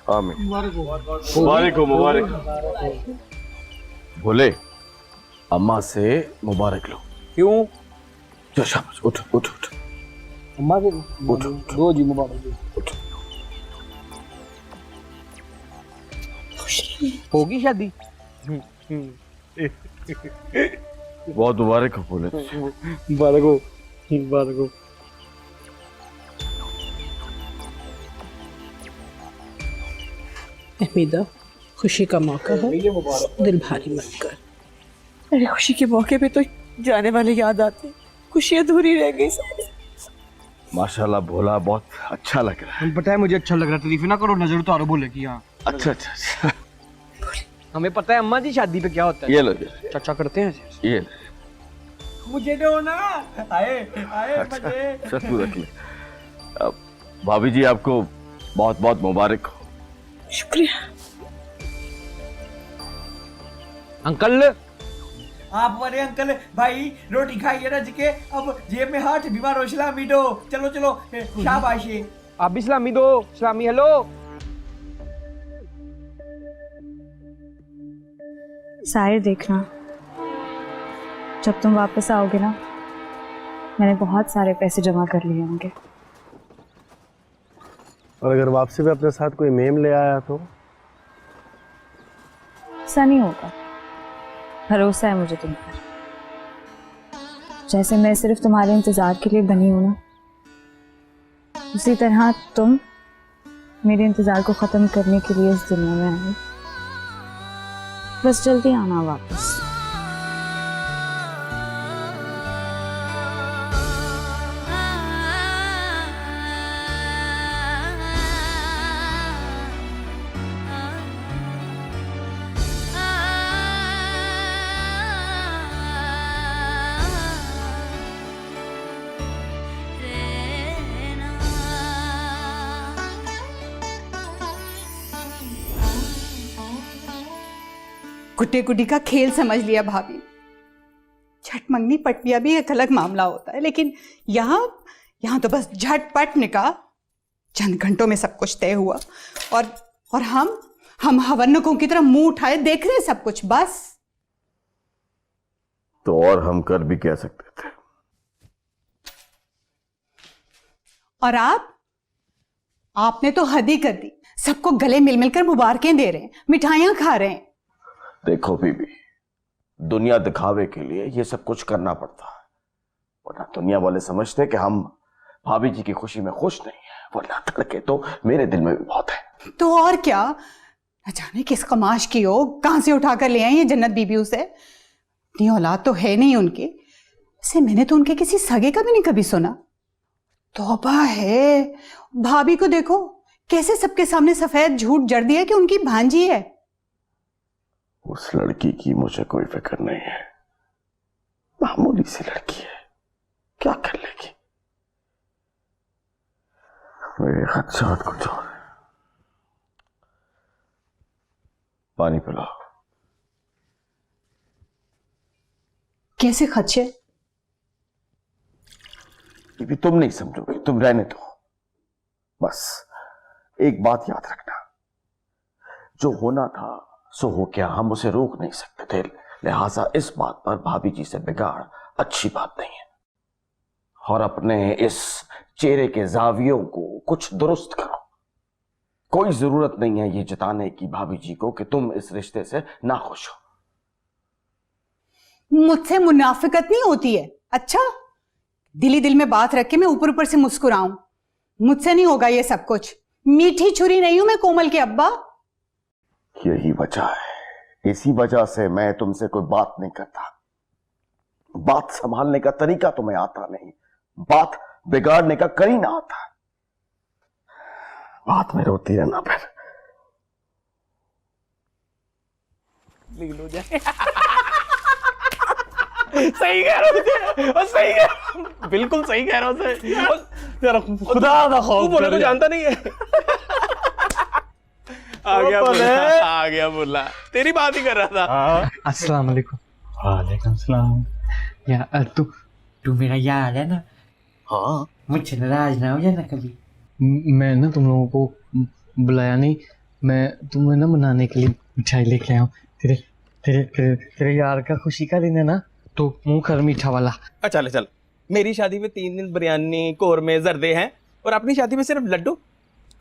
आमीन। मुबारक हो मुबारक। बोले अम्मा से मुबारक लो। क्यों? चल शाबाश, उठ उठ उठ अम्मा से उठ दो जी मुबारक दो। उठ। होगी शादी? बहुत मुबारक हो बोले। मुबारक हो, मुबारक हो। हमीदा, खुशी का मौका है, दिल भारी मत कर। अरे खुशी के मौके पे तो जाने वाले याद आते, खुशी अधूरी रह गई सारी। माशाल्लाह भोला, बहुत अच्छा लग रहा है। पता है मुझे अच्छा लग रहा है, तारीफ ना करो, नजर तो आरो बोले कि हाँ। अच्छा अच्छा अच्छा। हमें पता है अम्मा जी शादी पे क्या होता है। ये लो चाचा करते हैं। ये मुझे दो ना। आए आए अच्छा, अच्छा तू रख ले। अब भाभी जी आपको बहुत बहुत मुबारक हो। शुक्रिया। अंकल, आप बड़े अंकल भाई रोटी खाइए रज के, अब जेब में हाथ बीमार हो सलामी दो। चलो चलो शाबाश। आप भी सलामी दो। सलामी। हेलो। साहिर, देखना जब तुम वापस आओगे ना, मैंने बहुत सारे पैसे जमा कर लिए होंगे। और अगर वापसी में अपने साथ कोई मेम ले आया तो? ऐसा नहीं होगा, भरोसा है मुझे तुम पर। जैसे मैं सिर्फ तुम्हारे इंतजार के लिए बनी हूं ना, उसी तरह तुम मेरे इंतजार को खत्म करने के लिए इस दुनिया में आई। बस जल्दी आना वापस। गुड्डे गुड्डी का खेल समझ लिया भाभी। झट मंगनी पटविया भी एक अलग मामला होता है, लेकिन यहाँ तो बस झटपट निकाह, चंद घंटों में सब कुछ तय हुआ। और हम हवन्नकों की तरह मुंह उठाए देख रहे हैं सब कुछ बस। तो और हम कर भी कह सकते थे। और आपने तो हद ही कर दी। सबको गले मिल मिलकर मुबारकें दे रहे हैं, मिठाइयां खा रहे हैं। देखो बीबी, दुनिया दिखावे के लिए ये सब कुछ करना पड़ता है, वरना दुनिया वाले समझते कि हम भाभी जी की खुशी में खुश नहीं है, वरना तड़के तो मेरे दिल में भी बहुत है। तो और क्या, न जाने किस कमाश की हो, कहां से उठाकर ले आई ये जन्नत बीबी उसे। इतनी औलाद तो है नहीं उनकी। वैसे मैंने तो उनके किसी सगे का भी नहीं कभी सुना। तौबा है, भाभी को देखो कैसे सबके सामने सफेद झूठ जड़ दिया कि उनकी भांजी है। उस लड़की की मुझे कोई फिक्र नहीं है, मामूली सी लड़की है, क्या कर लेगी। मेरे खदशात कुछ और है। पानी पिलाओ। कैसे खदशे? बीबी तुम नहीं समझोगे, तुम रहने दो। बस एक बात याद रखना, जो होना था सो हो क्या, हम उसे रोक नहीं सकते थे, लिहाजा इस बात पर भाभी जी से बिगाड़ अच्छी बात नहीं है। और अपने इस चेहरे के जावियों को कुछ दुरुस्त करो। कोई जरूरत नहीं है ये जताने की भाभी जी को कि तुम इस रिश्ते से नाखुश हो। मुझसे मुनाफिकत नहीं होती है। अच्छा, दिली दिल में बात रख के मैं ऊपर ऊपर से मुस्कुराऊं? मुझसे नहीं होगा ये सब कुछ। मीठी छुरी नहीं हूं मैं कोमल के अब्बा। यही वजह है, इसी वजह से मैं तुमसे कोई बात नहीं करता। बात संभालने का तरीका तुम्हें आता नहीं, बात बिगाड़ने का करीना आता। बात में रोती रहना फिर। सही कह रहा हूँ, सही कह, बिल्कुल सही कह रहा हूँ। खुदा ना खौफ बोले तो जानता नहीं है। आ गया बोला, तेरी बात ही कर रहा था। अस्सलाम वालेकुम। वालेकुम सलाम। यार तू मेरा यार है ना? हाँ, मुझसे नाराज ना हो जाना कभी। मैं ना तुम लोगों को बुलाया नहीं, मैं तुम्हें ना मनाने के लिए मिठाई लेके आया हूँ। तेरे तेरे तेरे तेरे यार का खुशी का दिन है ना, तो मुंह कर मीठा वाला। चल चल, मेरी शादी में 3 दिन बिरयानी कोरमे जर्दे हैं और अपनी शादी में सिर्फ लड्डू।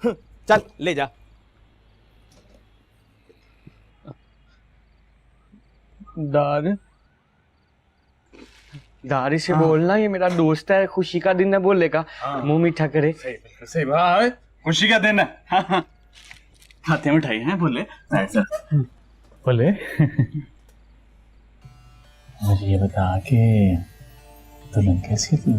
चल ले जा। दारी से बोलना, ये मेरा दोस्त है, खुशी का दिन है, बोलेगा मुंह मीठा करे। सही बात, खुशी का दिन है। खाते मिठाई हैं बोले बोले मुझे ये बता के दुल्हन कैसी थी?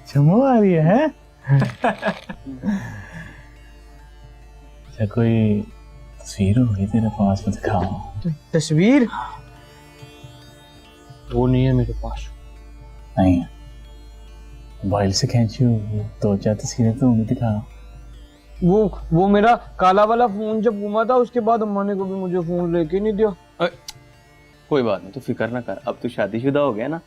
चमो आ रही है? क्या कोई तस्वीर होगी तेरे पास में? दिखाओ। तस्वीर वो नहीं है मेरे पास। नहीं है, मोबाइल से खींची होगी, 2-4 तस्वीरें तो होंगी। दिखाओ। वो मेरा काला वाला फोन जब घुमा था, उसके बाद अम्मा ने कभी मुझे फोन लेके नहीं दिया। कोई बात नहीं, तू फिक्र ना कर, अब तू शादीशुदा हो गया ना,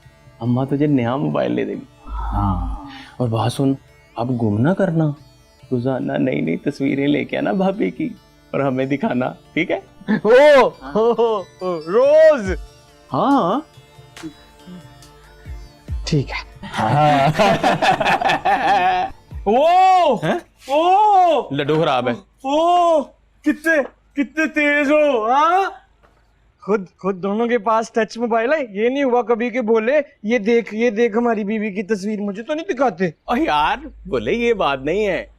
अम्मा तुझे नया मोबाइल ले देगी। हाँ, और बात सुन, अब गुम ना करना, रोजाना नई नई तस्वीरें लेके आना भाभी की और हमें दिखाना, ठीक है? ओ रोज। हाँ ठीक है। ओ लड्डू खराब है। ओ कितने तेज हो। हाँ, खुद दोनों के पास टच मोबाइल है। ये नहीं हुआ कभी के बोले ये देख हमारी बीवी की तस्वीर, मुझे तो नहीं दिखाते। और यार बोले ये बात नहीं है,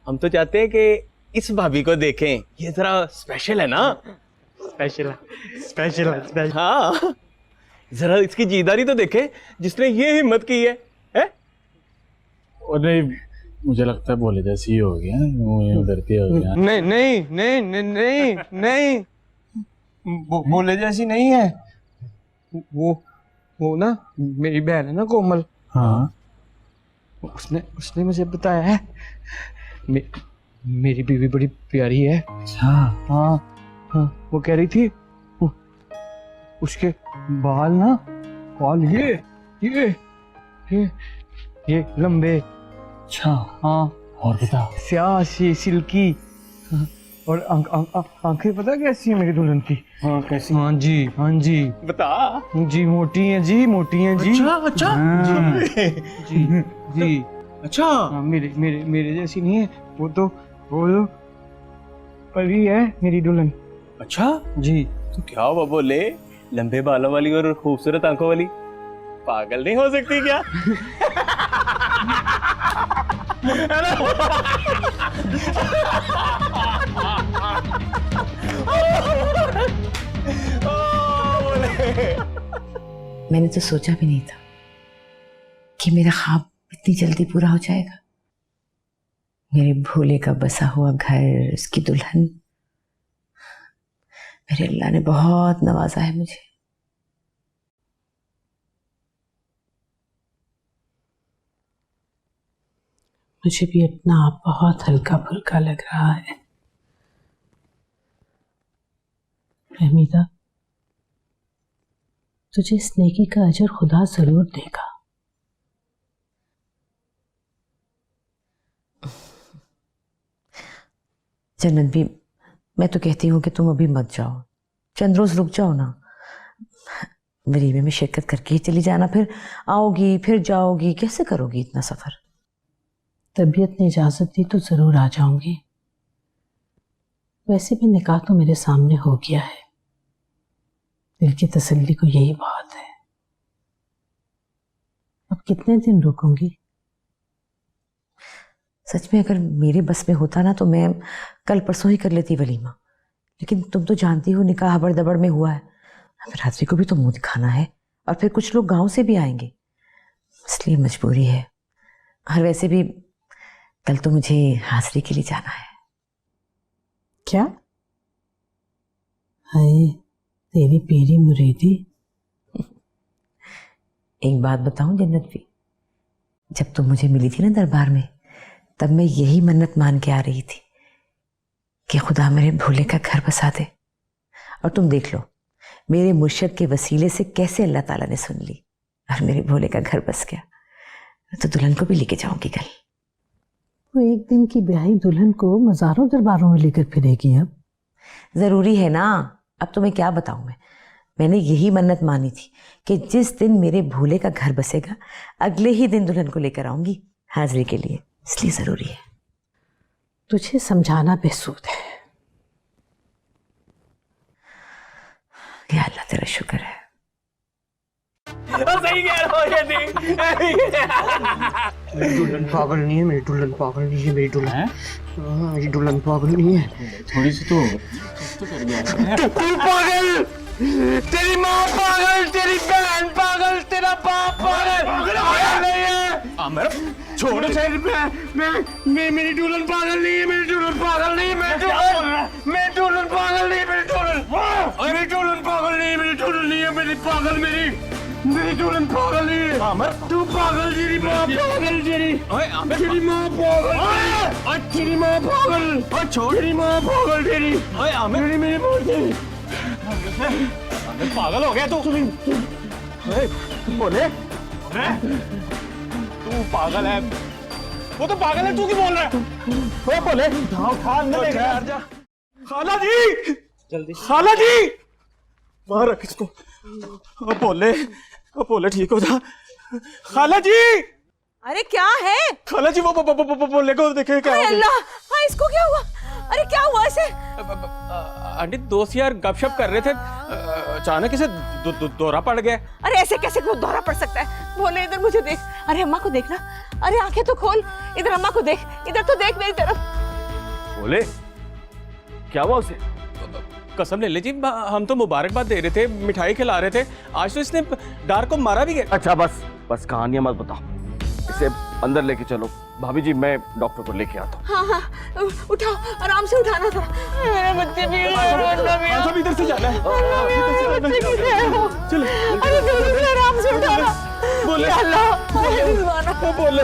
हम तो चाहते हैं कि इस भाभी को देखें, ये जरा स्पेशल है ना। स्पेशल। हाँ, जरा इसकी जीदारी तो देखे जिसने ये हिम्मत की है? और नहीं, मुझे लगता है बोले जैसी ही हो गया, मुंह डरती हो गया। नहीं, बोले जैसी नहीं है। वो ना मेरी बहन है ना कोमल। हाँ, उसने मुझे बताया है मेरी बीवी बड़ी प्यारी है। अच्छा। हाँ, वो कह रही थी उसके बाल ये लंबे। अच्छा, हाँ, और बता। स्याह सी सिल्की। और आंखें पता कैसी है मेरी दुल्हन की? हाँ, कैसी? हाँ जी बता। जी मोटी है जी। अच्छा हाँ, जी अच्छा। हाँ, मेरे जैसी नहीं है वो तो परी है मेरी दुल्हन। अच्छा जी। तो क्या हुआ बोले, लंबे बालों वाली और खूबसूरत आंखों वाली पागल नहीं हो सकती क्या? मैंने तो सोचा भी नहीं था कि मेरा ख्वाब इतनी जल्दी पूरा हो जाएगा। मेरे भोले का बसा हुआ घर, उसकी दुल्हन। मेरे अल्लाह ने बहुत नवाजा है मुझे। मुझे भी अपना आप बहुत हल्का फुल्का लग रहा है। रहमीदा, तुझे इस नेकी का अजर खुदा जरूर देगा। जन्नत भी, मैं तो कहती हूँ कि तुम अभी मत जाओ, चंद रोज रुक जाओ ना। वलीमे में शिरकत करके ही चली जाना, फिर आओगी फिर जाओगी, कैसे करोगी इतना सफर? तबीयत ने इजाजत दी तो जरूर आ जाऊंगी। वैसे भी निकाह तो मेरे सामने हो गया है, दिल की तसल्ली को यही बात है। अब कितने दिन रुकूंगी? सच में अगर मेरे बस में होता ना तो मैं कल परसों ही कर लेती वलीमा, लेकिन तुम तो जानती हो निकाह हबड़ दबड़ में हुआ है। रात्रि को भी तो मुंह दिखाना है और फिर कुछ लोग गांव से भी आएंगे, इसलिए मजबूरी है। और वैसे भी कल तो मुझे हाजिरी के लिए जाना है। क्या? हाय तेरी पीरी मुरीदी। एक बात बताऊं जन्नत भी, जब तुम मुझे मिली थी ना दरबार में, तब मैं यही मन्नत मान के आ रही थी कि खुदा मेरे भोले का घर बसा दे। और तुम देख लो मेरे मुर्शिद के वसीले से कैसे अल्लाह ताला ने सुन ली और मेरे भोले का घर बस गया। तो दुल्हन को भी लेके जाऊंगी कल। वो एक दिन की ब्याही दुल्हन को मज़ारों दरबारों में लेकर फिरेगी अब? जरूरी है ना। अब तुम्हें क्या बताऊं मैंने यही मन्नत मानी थी कि जिस दिन मेरे भोले का घर बसेगा अगले ही दिन दुल्हन को लेकर आऊंगी हाजिरी के लिए, इसलिए जरूरी है। तुझे समझाना बेसूद है। या अल्लाह तेरा शुक्र है। सही कह रहा हो ये देख। मेरी दुल्हन पागल नहीं है, मेरी दुल्हन पागल नहीं है, मेरी दुल्हन मेरी दुल्हन पागल नहीं है। थोड़ी सी तो कर गया। तू पागल, तेरी माँ पागल, तेरी बहन पागल, तेरा बाप पागल नहीं है। छोड़ मैं मेरी दुल्हन पागल नहीं है, मेरी दुल्हन पागल नहीं है, मेरी दुल्हन पागल नहीं है, मेरी दुल्हन पागल नहीं है, मेरी दुल्हन नहीं है, मेरी पागल मेरी दुल्हन पागल नहीं है। तू पागल, तेरी माँ पागल, तेरी माँ पागल, तेरी माँ पागल, छोड़ तेरी माँ पागल, तेरी मेरी मेरी पागल हो गया तू। बोले तू पागल है, वो तो पागल है, तू क्यों बोल रहा है? वो बोले खाला जी, जल्दी खाला जी बाहर रख इसको। वो बोले ठीक हो जा खाला जी। अरे क्या है? खाला जी वो बोले को देखे क्या? अल्लाह, हाँ इसको क्या हुआ? अरे क्या हुआ इसे? आंटी दोस्त यार गपशप कर रहे थे, अचानक इसे दौरा पड़ गया। अरे ऐसे कैसे कोई दौरा पड़ सकता है? बोले इधर मुझे देख। अरे अम्मा को देखना। अरे आंखें तो खोल, इधर अम्मा को देख, इधर तो देख मेरी तरफ। बोले क्या हुआ उसे? कसम ले ले जी, हम तो मुबारकबाद दे रहे थे, मिठाई खिला रहे थे, आज तो इसने डार को मारा भी गया। अच्छा बस कहानियां मत बताओ, इसे अंदर लेके चलो। भाभी जी मैं डॉक्टर को लेके आता हूँ। हाँ उठाओ, आराम से उठाना था। मेरे बच्चे भी इधर से जाना है। चलो आराम से उठाना। बोले बोले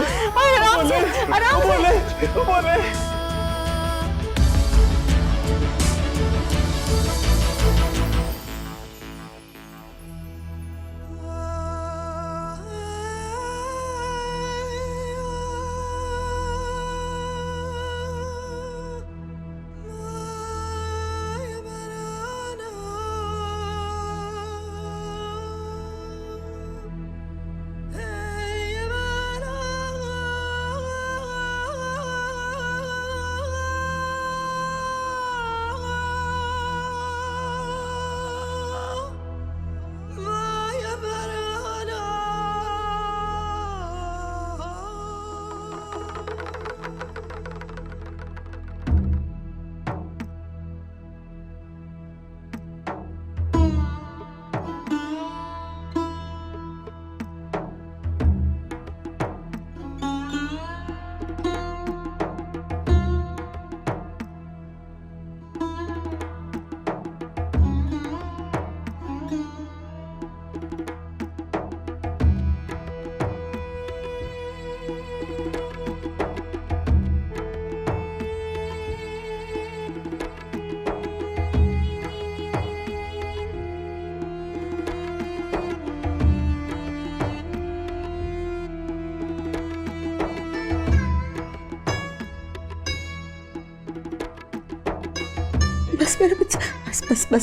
बस मेरा बच्चा,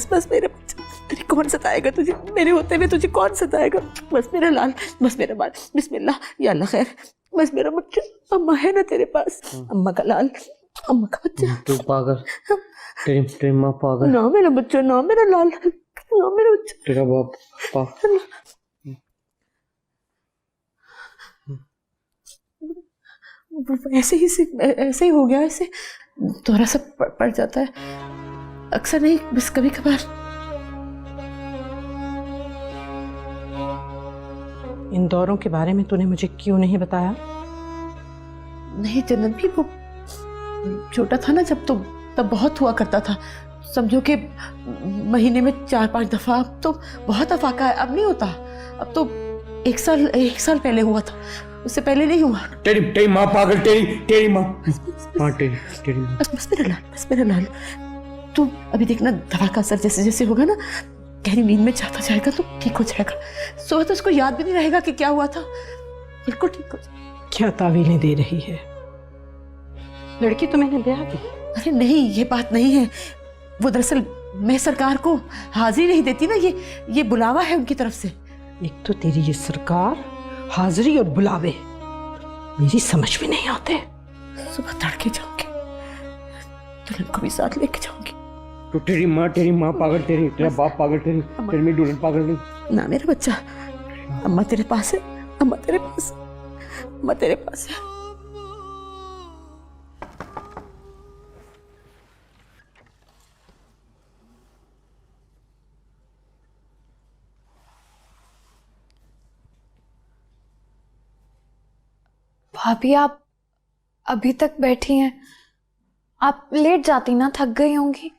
बस मेरा बच्चा। अरे कौन सताएगा तुझे? मेरे होते हुए तुझे कौन सताएगा? बस मेरा लाल, बस मेरा बाल। बिस्मिल्लाह या अल्लाह खैर। बस मेरा बच्चा, अम्मा है ना तेरे पास, अम्मा का लाल, अम्मा का बच्चा। तू पागल, तेरी माँ पागल। ना मेरा बच्चा, ना मेरा लाल, ना मेरा बच्चा। तेरा बाप पागल। ऐसे ही हो गया, ऐसे थोड़ा सा पड़ जाता है, अक्सर नहीं, बस कभी कभार। इन दौरों के बारे में तूने मुझे क्यों नहीं बताया? नहीं जन्नत भी, वो छोटा था ना जब, तो तब बहुत हुआ करता था, समझो कि महीने में 4-5 दफा। अब तो बहुत अफाका है, अब नहीं होता। अब तो एक साल पहले हुआ था, उससे पहले नहीं हुआ। तेरी माँ पागल, तेरी माँ तेरी माँ। बस मेरा लाल, तू अभी देखना दवा का असर जैसे जैसे होगा ना, गहरी नींद में जाता जाएगा तो ठीक हो जाएगा। सुबह तो उसको याद भी नहीं रहेगा कि क्या हुआ था, बिल्कुल ठीक हो जाएगा। क्या तावीलें दे रही है? लड़की तो मैंने ब्याह दी। अरे नहीं, ये बात नहीं है। वो दरअसल मैं सरकार को हाजिरी नहीं देती ना, ये बुलावा है उनकी तरफ से। एक तो तेरी ये सरकार, हाजिरी और बुलावे मेरी समझ में नहीं आते। सुबह तड़के जाऊंगी, दुल्हन को भी साथ लेके जाऊंगी। तो तेरी माँ पागल, तेरा बाप पागल, तेरी मेरी दुल्हन पागल नहीं। ना मेरा बच्चा, अम्मा तेरे पास है, अम्मा तेरे पास, अम्मा तेरे पास है। भाभी आप अभी तक बैठी हैं? आप लेट जाती ना, थक गई होंगी।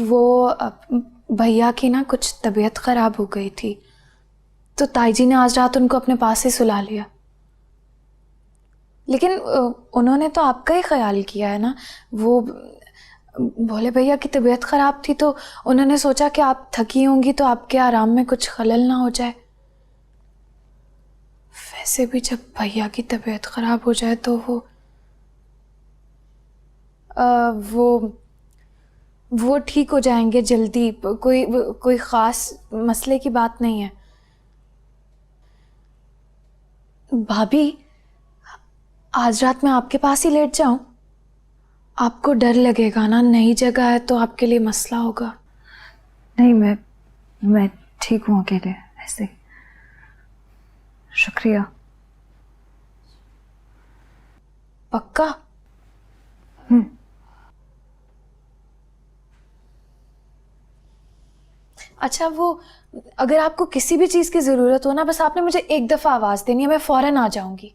वो भैया की ना कुछ तबीयत खराब हो गई थी, तो ताई जी ने आज रात उनको अपने पास ही सुला लिया। लेकिन उन्होंने तो आपका ही ख्याल किया है ना। वो भोले भैया की तबीयत खराब थी तो उन्होंने सोचा कि आप थकी होंगी तो आपके आराम में कुछ खलल ना हो जाए। वैसे भी जब भैया की तबीयत खराब हो जाए तो वो ठीक हो जाएंगे जल्दी। कोई ख़ास मसले की बात नहीं है। भाभी, आज रात मैं आपके पास ही लेट जाऊं? आपको डर लगेगा ना, नई जगह है तो आपके लिए मसला होगा। नहीं, मैं ठीक हूँ अकेले ऐसे। शुक्रिया। पक्का? अच्छा, वो अगर आपको किसी भी चीज़ की ज़रूरत हो ना, बस आपने मुझे एक दफ़ा आवाज़ देनी है, मैं फ़ौरन आ जाऊंगी।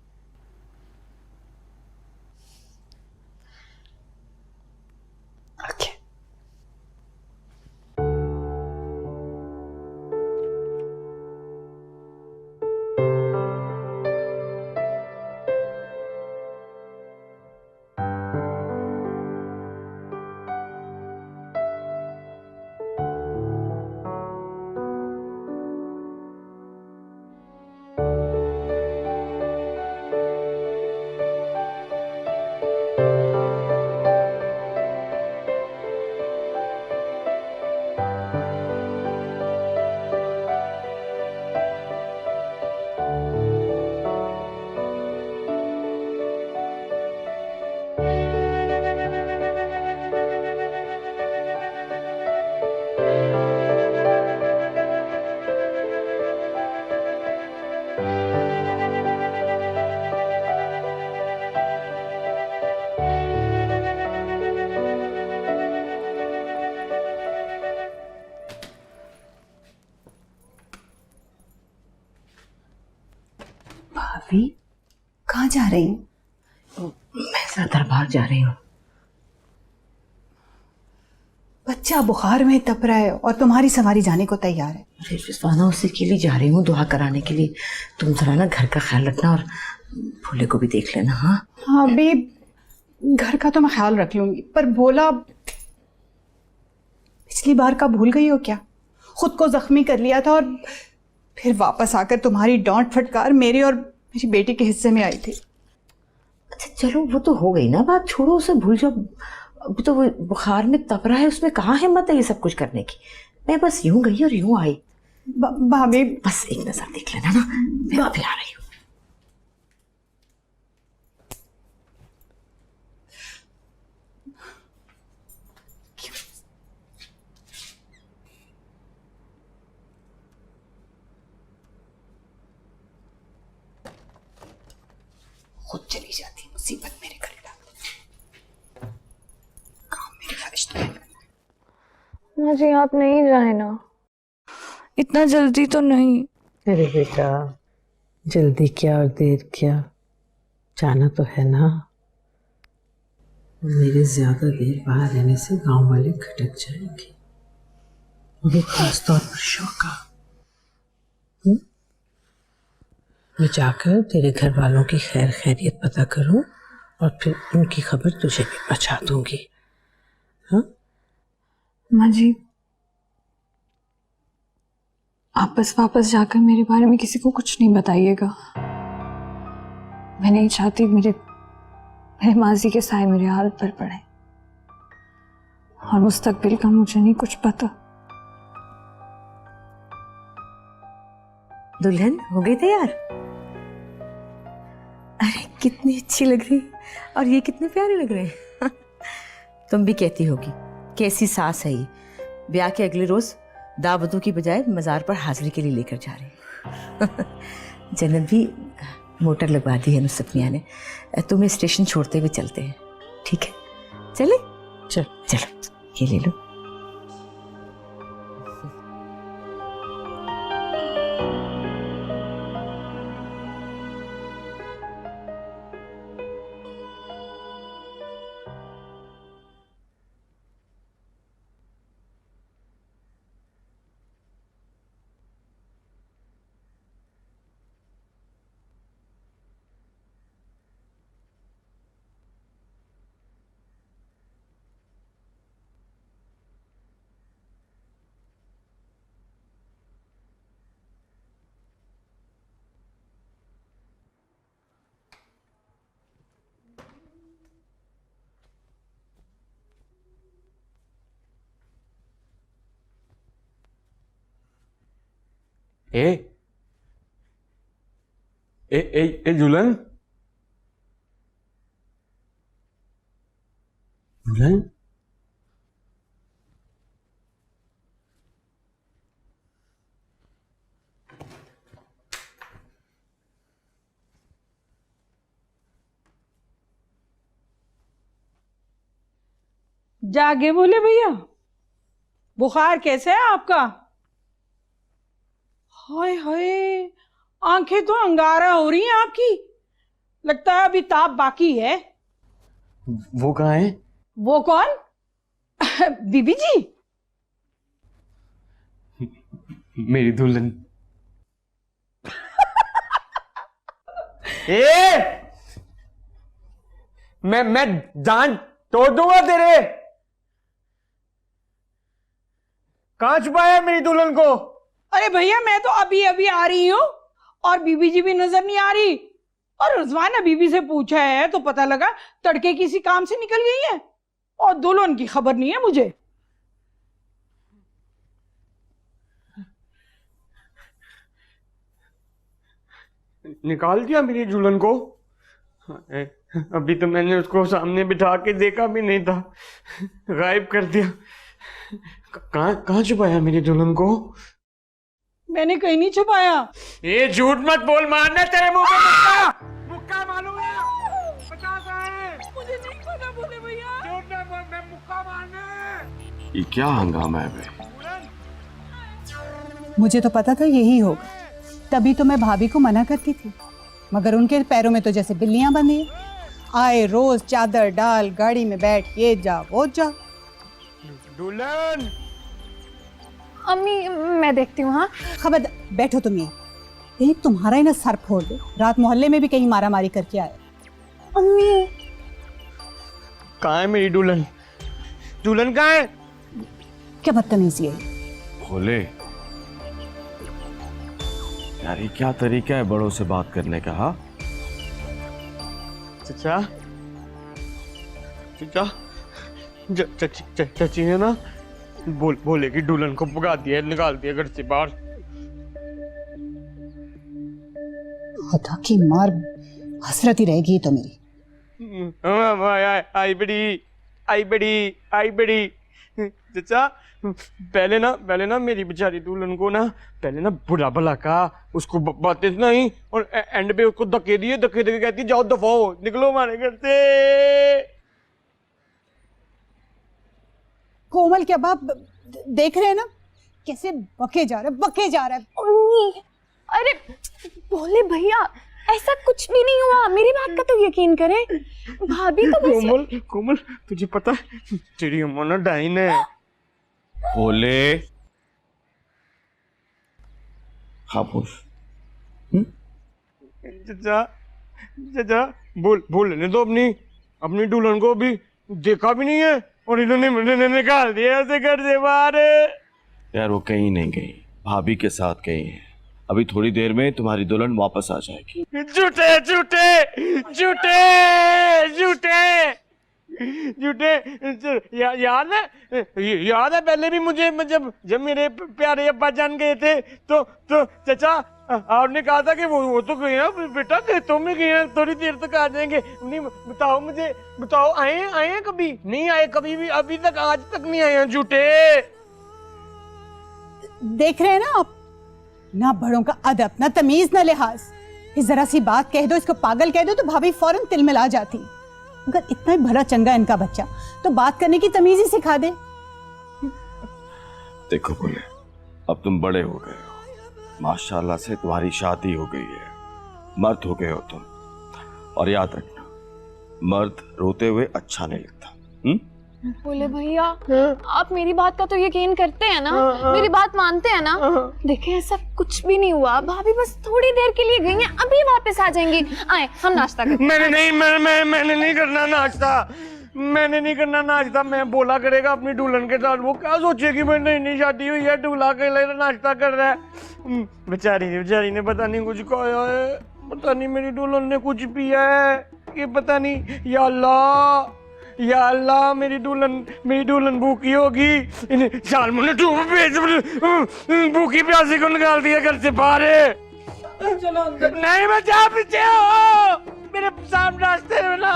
भाभी, कहाँ जा रही हैं? मैं जरा दरबार जा रही हूँ। बच्चा बुखार में तप रहा है और तुम्हारी सवारी जाने को तैयार है। अरे रिजवाना, उसी के लिए जा रही हूँ, दुआ कराने के लिए। तुम जरा ना घर का ख्याल रखना और भोले को भी देख लेना। हाँ हाँ अभी घर का तो मैं ख्याल रख लूंगी, पर भोला पिछली बार का भूल गई हो क्या? खुद को जख्मी कर लिया था और फिर वापस आकर तुम्हारी डांट फटकार मेरे और मेरी बेटी के हिस्से में आई थी। अच्छा चलो, वो तो हो गई ना बात, छोड़ो उसे, भूल जाओ। अभी तो वो बुखार में तप रहा है, उसमें कहाँ हिम्मत है ये सब कुछ करने की। मैं बस यूं गई और यूं आई। भाभी बस एक नजर देख लेना ना, मैं अभी आ रही हूँ। खुद चली जाती मुसीबत मेरे घर डाल। काम मेरी ख्वाहिश तो है। माँ जी, आप नहीं जाए ना, इतना जल्दी तो नहीं। अरे बेटा, जल्दी क्या और देर क्या, जाना तो है ना। मेरे ज्यादा देर बाहर रहने से गांव वाले खटक जाएंगे, वो खास तौर पर शौका। मैं जाकर तेरे घर वालों की खैर खैरियत पता करूं और फिर उनकी खबर तुझे भी पहुंचा दूंगी। हाँ माँ जी, आप बस वापस जाकर मेरे बारे में किसी को कुछ नहीं बताइएगा। मैं नहीं चाहती मेरे माजी के साए मेरे हाल पर पड़े, और मुस्तकबिल का मुझे नहीं कुछ पता। दुल्हन हो गई तैयार? अरे कितनी अच्छी लग रही, और ये कितने प्यारे लग रहे हैं। तुम भी कहती होगी कैसी सास है ये, ब्याह के अगले रोज दावतों की बजाय मजार पर हाजिरी के लिए लेकर जा रही। जन्नत भी मोटर लगवा दी है नुसरत मियां ने, तुम्हें स्टेशन छोड़ते हुए चलते हैं, ठीक है? चले? चलो ये ले लो। ए ए ए ए दुल्हन, दुल्हन, जागे बोले भैया, बुखार कैसे है आपका? हाय हाय, आंखें तो अंगारा हो रही हैं आपकी, लगता है अभी ताप बाकी है। वो कहाँ है? वो कौन? बीबी जी? मेरी दुल्हन। ए मैं जान तोड़ दूंगा तेरे। कहाँ छुपाया मेरी दुल्हन को? अरे भैया मैं तो अभी अभी आ रही हूँ, और बीबी जी भी नजर नहीं आ रही, और रिजवाना बीबी से पूछा है तो पता लगा तड़के किसी काम से निकल गई है, और दुल्हन की खबर नहीं है मुझे। निकाल दिया मेरी दुल्हन को? अभी तो मैंने उसको सामने बिठा के देखा भी नहीं था, गायब कर दिया। कहाँ छुपाया मेरी दुल्हन को? मैंने कहीं नहीं छुपाया। ये झूठ मत बोल, मारना तेरे मुंह पे मुक्का। मुक्का मालूम है? 50 है। मुझे नहीं पता बोले भैया। झूठ मत बोल, मैं मुक्का मारना। ये क्या हंगामा है बे? मुझे तो पता था यही होगा, तभी तो मैं भाभी को मना करती थी, मगर उनके पैरों में तो जैसे बिल्लियां बंधी हैं। आए रोज चादर डाल गाड़ी में बैठ, ये जा वो जा। दुल्हन, अम्मी मैं देखती हूँ। हाँ खबर, बैठो तुम ये, कहीं तुम्हारा ही ना सर फोड़ दे, रात मोहल्ले में भी कहीं मारा मारी करके आए। अम्मी, कहाँ है मेरी दुल्हन? दुल्हन कहाँ है? क्या बदतमीजी है? भोले यार, ये क्या तरीका है बड़ों से बात करने का? हाँ चचा, चाची ने ना बोले कि दुल्हन को भगा दिया, निकाल दिया घर से बाहर। खुदा की मार, हसरत ही रहेगी तो मेरी। आई बड़ी चचा, पहले ना मेरी बेचारी दुल्हन को ना पहले ना बुरा भला कहा, उसको बातें नहीं, और एंड पे उसको धक्के दिए, धक्के देके कहती जाओ दफाओ, निकलो हमारे घर से। कोमल के बाप देख रहे हैं ना कैसे बके जा रहा है। अरे बोले भैया, ऐसा कुछ भी नहीं हुआ, मेरी बात का तो यकीन करें। भाभी तो बस कोमल तुझे पता है तेरी अम्मा ना डाइन है। भोले खामोश। चाचा बोल लेने दो अपनी दुल्हन को, भी देखा भी नहीं है और इन्होंने निकाल दिया ऐसे घर से बाहर। यार वो कहीं नहीं गई, भाभी के साथ गई हैं। अभी थोड़ी देर में तुम्हारी दुल्हन वापस आ जाएगी। झूठे झूठे झूठे झूठे झूठे याद है पहले भी मुझे जब मेरे प्यारे अब्बा जान गए थे तो चाचा आपने कहा था कि वो तो गए हैं बेटा, खेतों में गए हैं, थोड़ी देर तक आ जाएंगे। नहीं बताओ मुझे, बताओ आए हैं कभी? नहीं आए कभी भी, अभी तक आज तक नहीं आए हैं। झूठे। देख रहे हैं ना आप, ना बड़ों का अदब, ना तमीज, ना लिहाज। इस जरा सी बात कह दो, इसको पागल कह दो तो भाभी फौरन तिलमिला जाती। अगर इतना ही भला चंगा इनका बच्चा तो बात करने की तमीज ही सिखा दे। देखो बोले, अब तुम बड़े हो गए हो, माशाल्लाह से तुम्हारी शादी हो गई है, मर्द हो गए हो तुम। और याद रखना, मर्द रोते हुए अच्छा नहीं लगता। बोले भैया आप मेरी बात का तो यकीन करते हैं ना? मेरी बात मानते हैं ना? देखें ऐसा कुछ भी नहीं हुआ, भाभी बस थोड़ी देर के लिए गई हैं, अभी वापस आ जाएंगी। आए हम नाश्ता करें। मैंने नहीं करना नाश्ता, मैंने नहीं करना नाश्ता। मैं बोला करेगा अपनी दुल्हन के साथ, वो क्या सोचेगी मैं नई शादी हुई है, दूल्हा के लिए नाश्ता कर रहा है। बेचारी ने पता नहीं कुछ खाया है, पता नहीं मेरी दुल्हन ने कुछ पिया है कि पता नहीं। या अल्लाह मेरी दुल्हन भूखी होगी। सालमू ने भूखी प्यासी को निकाल दिया घर से बाहर। चलो अंदर। नहीं मैं जा, पीछे हो मेरे सामने रास्ते में ना।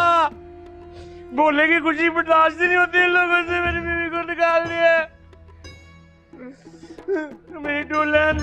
बोले की खुशी बर्दाश्त नहीं होती इन लोगों से, मेरी बीवी को निकाल दिया। मेरी दुल्हन।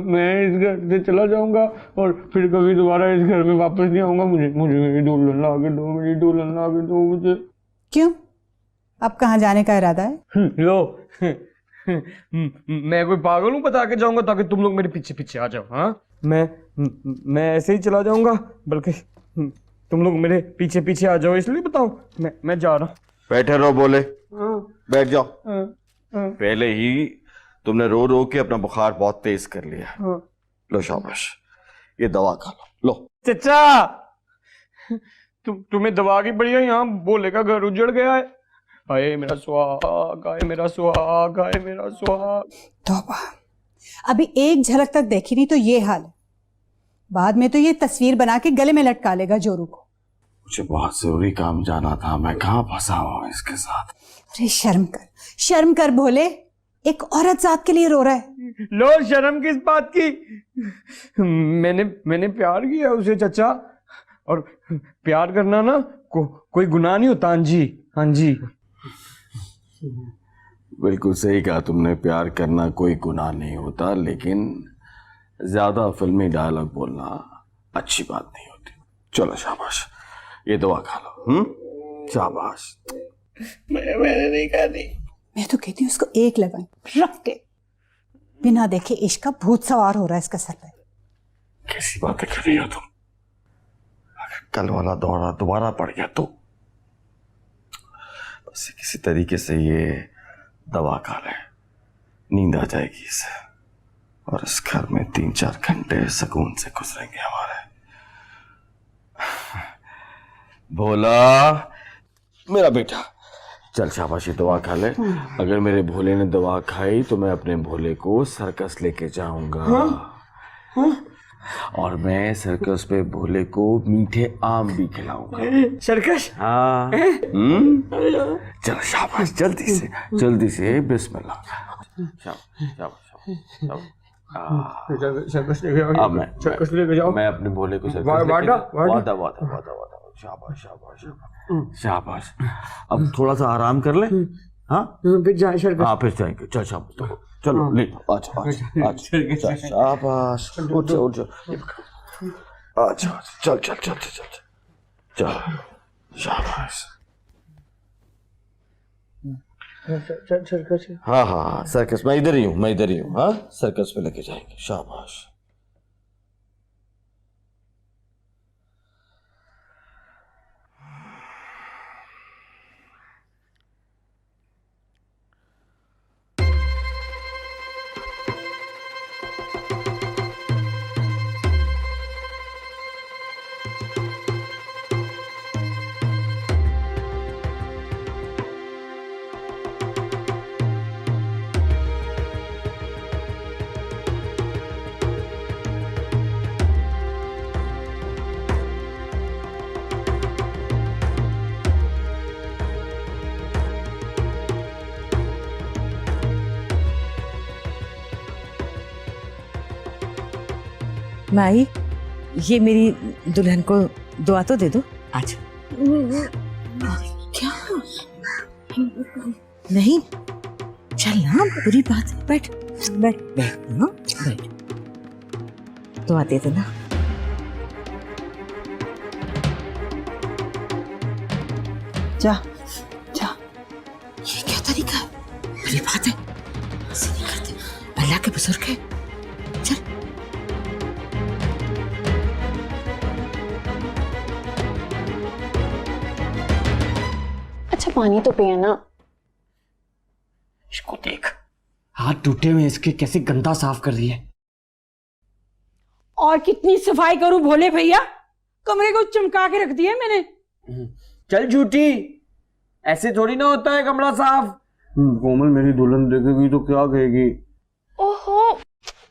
मैं इस घर से चला जाऊंगा और फिर कभी दोबारा इस घर में वापस नहीं आऊंगा। मुझे मेरी दुल्हन ला के दो, मेरी दुल्हन ला के दो मुझे। क्यों, अब कहाँ जाने का इरादा है? लो मैं कोई पागल हूँ बता के जाऊंगा ताकि तुम लोग मेरे पीछे पीछे आ जाओ? हाँ मैं ऐसे ही चला जाऊंगा, बल्कि तुम लोग मेरे पीछे पीछे आ जाओ, इसलिए बताओ मैं जा रहा हूँ। बैठे रहो बोले, बैठ जाओ। पहले ही तुमने रो रो के अपना बुखार बहुत तेज कर लिया। लो शाबाश, ये दवा खा लो। चचा तुम्हें दवा की बढ़िया, यहाँ बोले का घर उजड़ गया है। आए मेरा सुहाग, आए मेरा सुहाग, आए मेरा सुहाग। तौबा, अभी एक झलक तक देखी नहीं तो ये हाल है, बाद में तो ये तस्वीर बना के गले में लटका लेगा जोरू को। मुझे बहुत जरूरी काम जाना था, मैं कहाँ फंसा हुआ इसके साथ। अरे शर्म कर भोले, एक औरत जात के लिए रो रहा है। लो शर्म किस बात की? मैंने प्यार किया उसे चचा, और प्यार करना ना कोई गुनाह नहीं होता। हाँ जी बिल्कुल सही कहा तुमने, प्यार करना कोई गुनाह नहीं होता, लेकिन ज्यादा फिल्मी डायलॉग बोलना अच्छी बात नहीं होती। चलो शाबाश, ये दवा खा लो। शाबाश। मैंने नहीं खानी। मैं तो कहती हूँ उसको एक लगाएं रख के, बिना देखे इश्क का भूत सवार हो रहा है इसका सर पे। कैसी बातें कर रही हो तुम? अगर कल वाला दौरा दोबारा पड़ गया तो बस किसी तरीके से ये दवा खा ले, नींद आ जाएगी इसे, और इस घर में 3-4 घंटे सुकून से गुजरेंगे हमारे। भोला मेरा बेटा, चल शाबाशी, दवा खा ले। अगर मेरे भोले ने दवा खाई तो मैं अपने भोले को सर्कस लेके जाऊंगा। और मैं सर्कस पे भोले को मीठे आम भी खिलाऊंगा। सर्कस? हाँ। चलो शाबाश, जल्दी से बिस्मिल्लाह। सर्कस लेके जाओ। सर्कस लेके जाओ। मैं अपने भोले को सर्कस वादा। शाबाश। अब थोड़ा सा आराम कर ले। हाँ फिर जाए सर्कस। हाँ फिर जाएंगे। चल शाबाश, चलो ले अच्छा शाबाश, उठ अच्छा चल शाबाश। सर्कस? हाँ सर्कस, मैं इधर ही हूँ। हाँ सर्कस पे लेके जाएंगे। शाबाश। माई, ये मेरी दुल्हन को दुआ तो दे दो आज। क्या? नहीं, चल ना, बुरी बात है। बैठ ना, बैठ। दुआ दे देना। जा। ये क्या तरीका है? बुरी बात है, ऐसे नहीं करते। अल्लाह के बुजुर्ग है। चल। अच्छा पानी तो पिए ना। इसको देख, हाथ टूटे हुए इसके कैसे गंदा साफ कर रही है। और कितनी सफाई करूं भोले भैया, कमरे को चमका के रख दिया मैंने। चल झूठी, ऐसे थोड़ी ना होता है कमरा साफ। कोमल मेरी दुल्हन देखेगी तो क्या कहेगी? ओहो,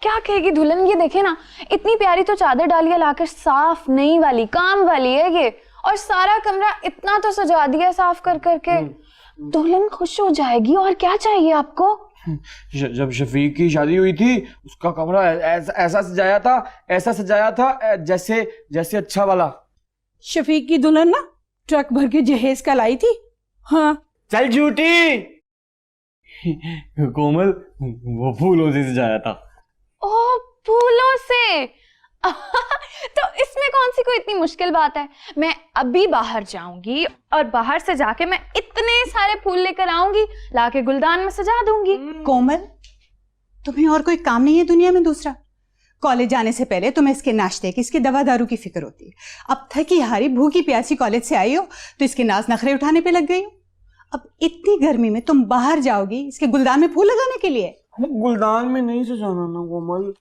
क्या कहेगी दुल्हन? ये देखे ना, इतनी प्यारी तो चादर डाली है लाकर, साफ नई वाली, काम वाली है ये। और सारा कमरा इतना तो सजा दिया साफ कर करके। दुल्हन खुश हो जाएगी। और क्या चाहिए आपको? जब शफीक की शादी हुई थी, उसका कमरा ऐसा सजाया था जैसे अच्छा वाला। शफीक की दुल्हन ना ट्रक भर के जहेज का लाई थी। हाँ चल झूठी। कोमल, वो फूलों से सजाया था। ओह, फूलों से। तो इसमें कौन सी कोई इतनी मुश्किल बात है? मैं अभी बाहर जाऊंगी और बाहर से जाके मैं इतने सारे फूल लेकर आऊंगी, लाके गुलदान में सजा दूंगी। कोमल, तुम्हें और कोई काम नहीं है दुनिया में दूसरा? कॉलेज जाने से पहले तुम्हें इसके नाश्ते की, इसके दवा दारू की फिक्र होती है। अब थकी हारी भूखी प्यासी कॉलेज से आई हो तो इसके नाज नखरे उठाने पे लग गई हो। अब इतनी गर्मी में तुम बाहर जाओगी इसके गुलदान में फूल लगाने के लिए? गुलदान में नहीं सजाना ना कोमल।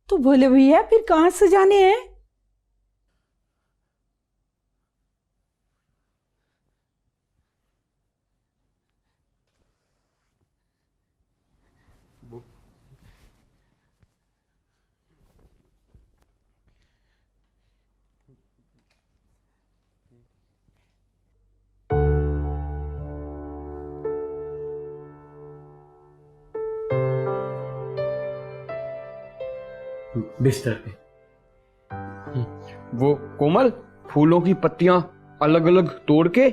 तो भोले भैया फिर कहाँ सजाने हैं? बिस्तर पे। वो कोमल, फूलों की पत्तियां अलग अलग तोड़ के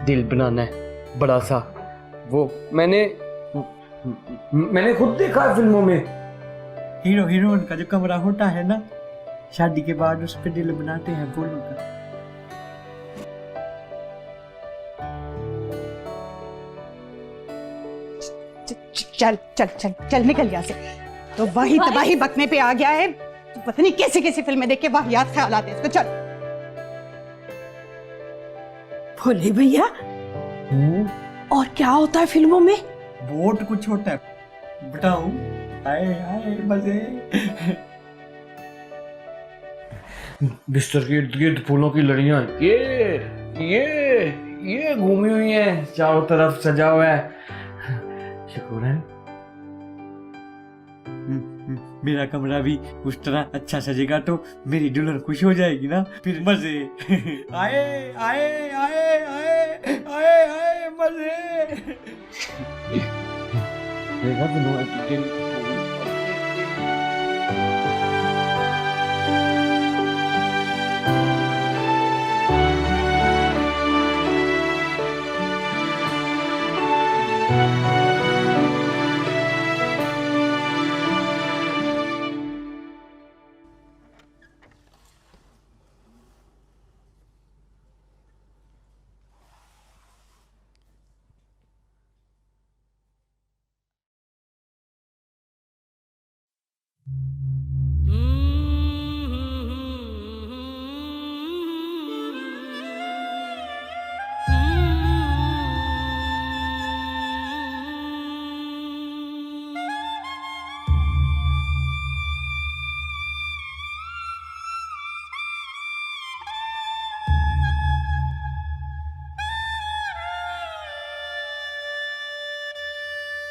दिल बनाना है बड़ा सा। वो मैंने खुद देखा है फिल्मों में। हीरो हीरोइन का जो कमरा होता है ना, शादी के बाद उस पे दिल बनाते हैं फूलों का। चल चल चल चल निकल यहाँ से। तो वही तबाही बकने पे आ गया है। तो पता नहीं कैसी कैसी फिल्में देख के वाहियात ख्याल आते हैं इसको। चल। भोले भैया, और क्या होता है फिल्मों में? बहुत कुछ होता है, बताऊं? हाय हाय मजे। बिस्तर के इर्द गिर्द फूलों की लड़ियां ये घूमी हुई हैं, चारों तरफ सजा हुआ है। शुक्र है। मेरा कमरा भी उस तरह अच्छा सजेगा तो मेरी दुल्हन खुश हो जाएगी ना, फिर मजे आए आए आए आए आए आए मजे। देखा तुम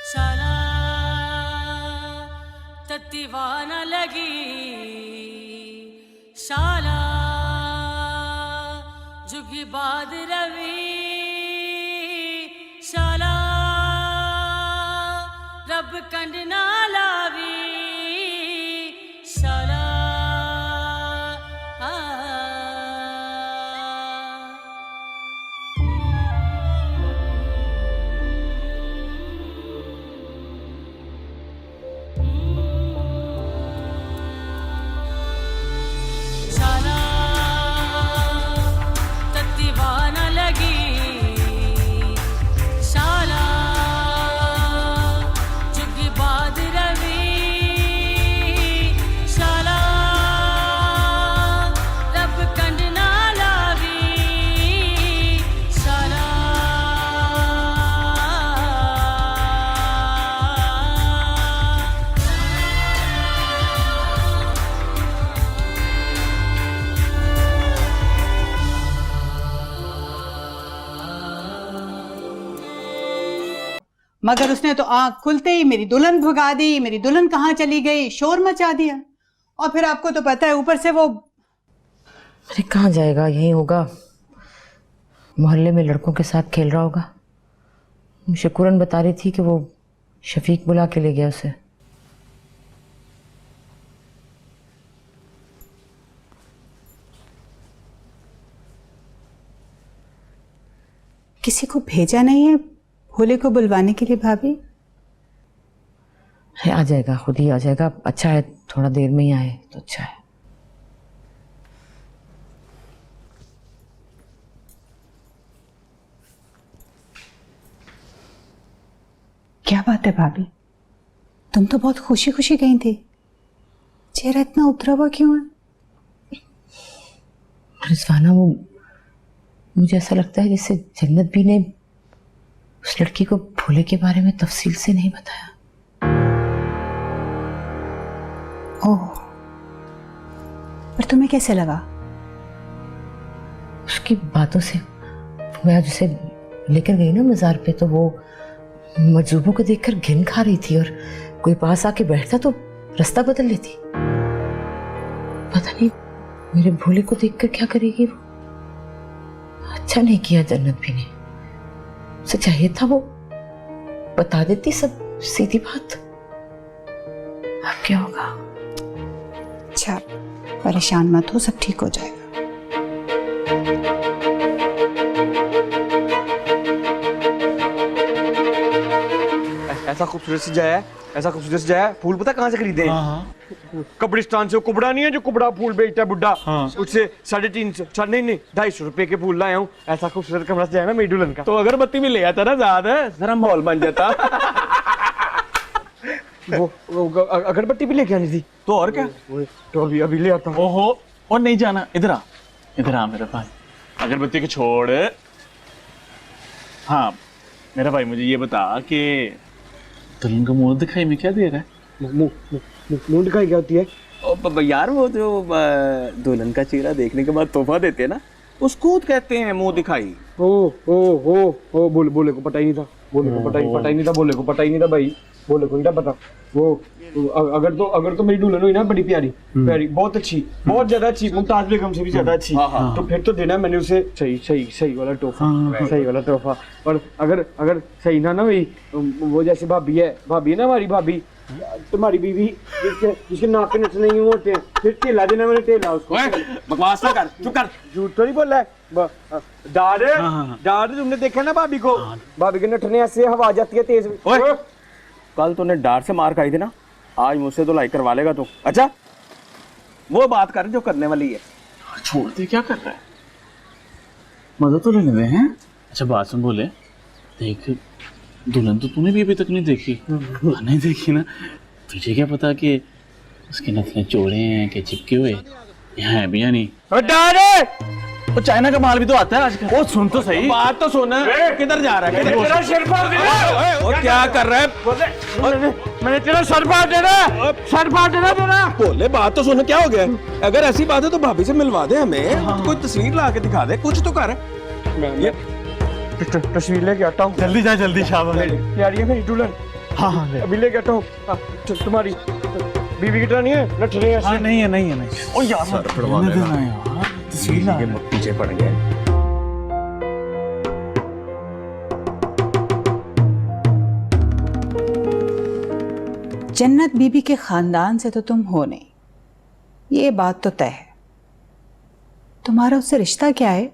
शाला तत्तीवाना लगी शाला जुगी बाद रवि शाला रब कंड ना लावी शाला मगर उसने तो आंख खुलते ही मेरी दुल्हन भगा दी, मेरी दुल्हन कहाँ चली गई, शोर मचा दिया। और फिर आपको तो पता है ऊपर से वो। अरे कहाँ जाएगा, यहीं होगा, मोहल्ले में लड़कों के साथ खेल रहा होगा। शकुरन बता रही थी कि वो शफीक बुला के ले गया उसे। किसी को भेजा नहीं है भोले को बुलवाने के लिए भाभी? है, आ जाएगा, खुद ही आ जाएगा। अच्छा है थोड़ा देर में ही आए तो अच्छा है। क्या बात है भाभी, तुम तो बहुत खुशी खुशी गई थी, चेहरा इतना उतरा हुआ क्यों है? रिजवाना, वो मुझे ऐसा लगता है जैसे जन्नत भी ने उस लड़की को भोले के बारे में तफसील से नहीं बताया। ओह, पर तुम्हें कैसे लगा? उसकी बातों से। मैं आज उसे लेकर गई ना मज़ार पे, तो वो मजूबों को देखकर घिन खा रही थी, और कोई पास आके बैठता तो रास्ता बदल लेती। पता नहीं मेरे भोले को देखकर क्या करेगी वो। अच्छा नहीं किया जन्नत भी ने, उसे चाहिए था वो बता देती सब सीधी बात। अब क्या होगा? अच्छा, परेशान मत हो, सब ठीक हो जाएगा। ऐसा खूबसूरत सजाया है, ऐसा खूबसूरत सजाया है। फूल पता कहाँ से खरीदे हैं? कब्रिस्तान से। कुबड़ा नहीं है जो कुबड़ा फूल बेचता है बुड्ढा, उससे 350 नहीं 250 रुपए के फूल लाया हूँ। ऐसा खूबसूरत कमरा सजाया ना मेरी दुल्हन का। तो अगरबत्ती भी ले आता ना, ज्यादा जरा माहौल बन जाता। वो अगरबत्ती भी लेके आनी थी। तो और क्या, तो अभी ले आता हूँ। ओहो, और नहीं जाना, इधर आ, इधर आ मेरे पास। अगरबत्ती को छोड़। हाँ मेरा भाई, मुझे ये बता कि दुल्हन को मुंह दिखाई में क्या दे रहा है? मुंह दिखाई क्या होती है? यार वो जो दुल्हन का चेहरा देखने के बाद तोहफा देते हैं ना, उसको कहते हैं मुंह दिखाई। ओ बोले को पता ही नहीं था। बोले को पता ही नहीं था, बोले को पता ही नहीं था भाई, बोले को नहीं था पता। वो अगर तो मेरी दुल्हन हुई ना बड़ी प्यारी प्यारी, बहुत अच्छी, बहुत ज्यादा अच्छी, मुमताज बेगम से भी ज्यादा अच्छी, तो फिर तो देना मैंने उसे सही वाला तोहफा, सही वाला तोहफा। और अगर सही ना हुई, वो जैसे भाभी है ना हमारी भाभी, तुम्हारी बीवी जिसके नाक के नथ नहीं होते हैं, फिर टेला देना मैंने, टेला उसको। बकवास ना कर, चुप कर। झूठ तो नहीं बोला है। डार तुमने देखा ना भाभी को, भाभी के नठने ऐसे हवा जाती है तेज। कल तूने डार से मार खाई थी ना, आज मुझसे तो लाई करवा लेगा तू। अच्छा वो बात कर जो करने वाली है। छोड़ दे, क्या कर रहा है, मदद तो लेने में है। अच्छा बात सुन, बोले देख दुल्हन तो तूने भी अभी तक नहीं देखी। नहीं देखी ना, तुझे क्या पता कि उसके नथने चौड़े हैं कि चिपके हुए, यहाँ है भी या नहीं। वो चाइना का माल भी तो आता है आजकल। वो सुन तो सही, बात तो सुन, किधर जा रहा है, और क्या कर रहा है? मैंने तेरा सर फाड़ देना तेरा। बोले बात तो सुन, क्या हो गया? अगर ऐसी बात है तो भाभी से मिलवा दे हमें, कोई तस्वीर ला के दिखा दे, कुछ तो कर। ये तस्वीर लेके आता हूँ, जल्दी जा, जल्दी शाबाश। प्यारी है मेरी दुल्हन। हाँ अभी लेके आता हूँ। तुम्हारी बीवी की तरह नहीं है, नठने ऐसे। नहीं है। ओ यार सर पड़वा देना यार, तस्वीर ला। पीछे पड़ गए। जन्नत बीबी के खानदान से तो तुम हो नहीं, ये बात तो तय है। तुम्हारा उससे रिश्ता क्या है?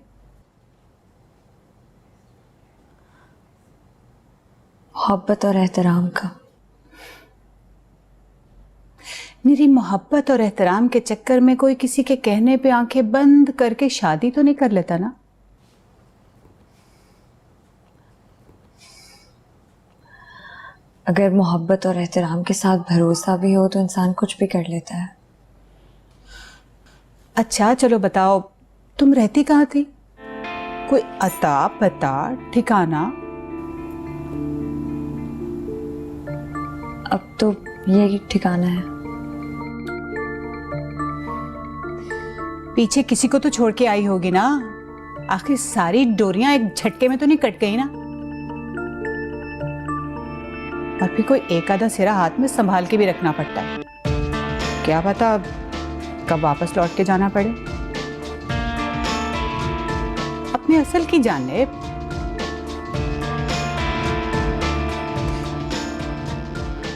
मोहब्बत और एहतराम का। मेरी मोहब्बत और एहतराम के चक्कर में कोई किसी के कहने पे आंखें बंद करके शादी तो नहीं कर लेता ना। अगर मोहब्बत और एहतराम के साथ भरोसा भी हो तो इंसान कुछ भी कर लेता है। अच्छा चलो बताओ, तुम रहती कहाँ थी? कोई अता पता ठिकाना? अब तो ये ठिकाना है। पीछे किसी को तो छोड़ के आई होगी ना, आखिर सारी डोरियां एक झटके में तो नहीं कट गई ना। और फिर कोई एक आधा सिरा हाथ में संभाल के भी रखना पड़ता है, क्या पता कब वापस लौट के जाना पड़े। अपने असल की जानिब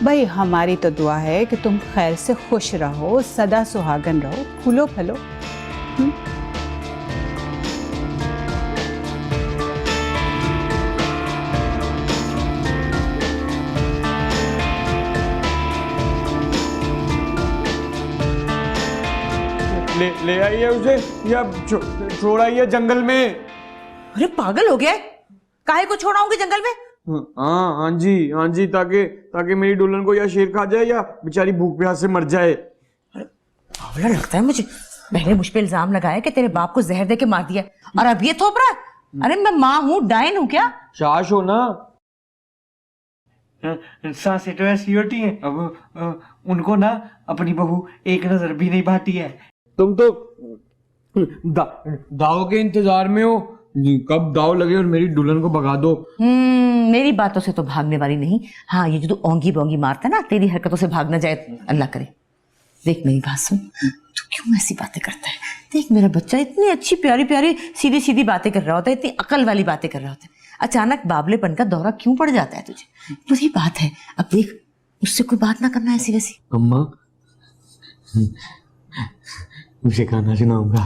भाई हमारी तो दुआ है कि तुम खैर से खुश रहो, सदा सुहागन रहो, फूलो फलो। ले आई है उसे या छोड़ आई है जंगल में? अरे पागल हो गया, काहे को छोड़ाऊंगी जंगल में? हाँ जी, ताकि मेरी दुल्हन को या शेर खा जाए या बेचारी भूख प्यास से मर जाए। पागल लगता है मुझे। पहले मुझ पे इल्जाम लगाया कि तेरे बाप को जहर दे के मार दिया, और अब ये थोप रहा है। अरे मैं माँ हूँ, डायन हूँ क्या? शाश हो ना। सासें तो ऐसी होती हैं, अब उनको ना अपनी बहू एक नजर भी नहीं भाती है। तुम तो दाव के इंतजार में हो, कब दाव लगे और मेरी दुल्हन को भगा दो। मेरी बातों से तो भागने वाली नहीं। हाँ, ये जो तू ओंगी बोंगी मारता है ना, तेरी हरकतों से भाग ना जाए, अल्लाह करे। देख मेरी बात सुन, तू क्यों ऐसी बातें करता है? देख मेरा बच्चा इतनी अच्छी प्यारी प्यारी सीधी सीधी बातें कर रहा होता है, इतनी अकल वाली बातें कर रहा होता है, अचानक बाबलेपन का दौरा क्यों पड़ जाता है तुझे? बुरी बात है। अब देख, उससे कोई बात ना करना ऐसी वैसी। अम्मा मुझे गाना सुनाऊंगा।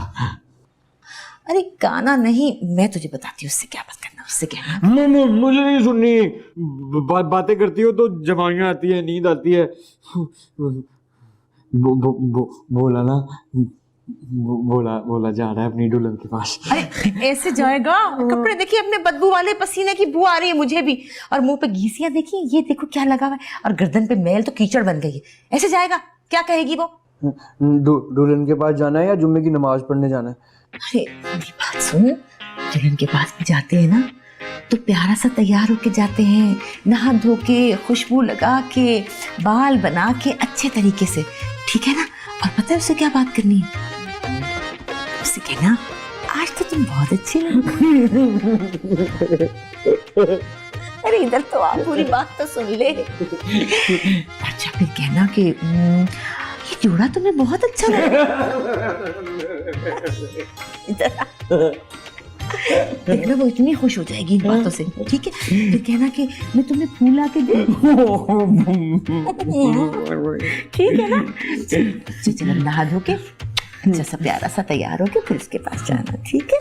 अरे गाना नहीं, मैं तुझे बताती हूँ उससे क्या बात करना, उससे कहना। मुझे नहीं सुननी। बातें करती हो तो जवानियां आती है, नींद आती है। बोला ना, बोला जा रहा है अपनी दुल्हन के पास। अरे ऐसे जाएगा? कपड़े देखिए अपने, बदबू वाले, पसीने की बू आ रही है मुझे भी, और मुंह पे घीसियां देखिए, ये देखो क्या लगा हुआ है, और गर्दन पे मैल तो कीचड़ बन गई है। ऐसे जाएगा? क्या कहेगी वो? दुल्हन के पास जाना है या जुम्मे की नमाज पढ़ने जाना है? अरे मेरी बात सुन, दुल्हन के पास भी जाते हैं ना तो प्यारा सा तैयार होके जाते हैं, नहा धो के, खुशबू लगा के, बाल बना के, अच्छे तरीके से, ठीक है ना? और पता है उसे क्या बात करनी है? उसे कहना, आज तो तुम बहुत अच्छी हो। अरे इधर तो आ, पूरी बात तो सुन ले। अच्छा फिर कहना कि ये जोड़ा तुम्हें बहुत अच्छा लगा। इधर आ। देखना वो इतनी खुश हो जाएगी इन बातों से, ठीक है? फिर कहना कि मैं तुम्हें फूल ला के दे, ठीक है ना? चलो नहा धो के अच्छा सा प्यारा सा तैयार होके फिर उसके पास जाना, ठीक है?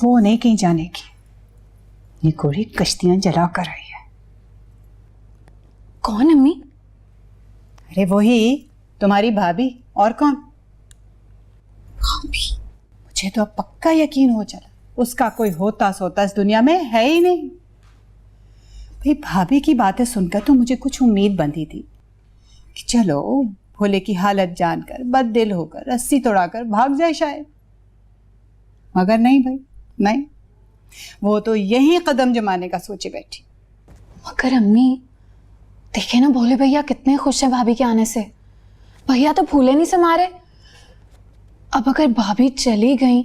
वो नहीं कहीं जाने की, निकोरी कश्तियां जला कर आई है। कौन अम्मी? अरे वही तुम्हारी भाभी, और कौन? भाभी? मुझे तो अब पक्का यकीन हो चला उसका कोई होता सोता इस दुनिया में है ही नहीं। भाई भाभी की बातें सुनकर तो मुझे कुछ उम्मीद बंधी थी कि चलो भोले की हालत जानकर बददिल होकर रस्सी तोड़ाकर भाग जाए शायद, मगर नहीं भाई नहीं, वो तो यही कदम जमाने का सोचे बैठी। मगर अम्मी देखे ना भोले भैया कितने खुश हैं भाभी के आने से। भैया तो फूले नहीं समारे। अब अगर भाभी चली गई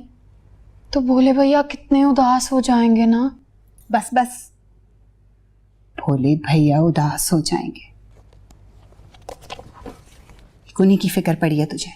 तो भोले भैया कितने उदास हो जाएंगे ना। बस बस, भोले भैया उदास हो जाएंगे, उन्हीं की फिक्र पड़ी है तुझे।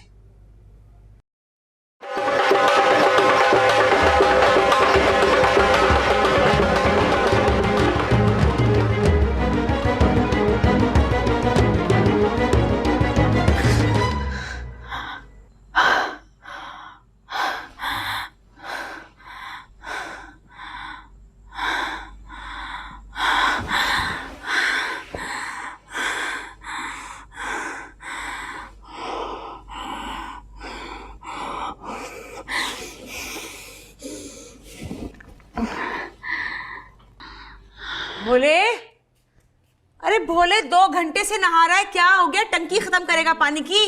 भोले, अरे भोले 2 घंटे से नहा रहा है, क्या हो गया? टंकी खत्म करेगा पानी की?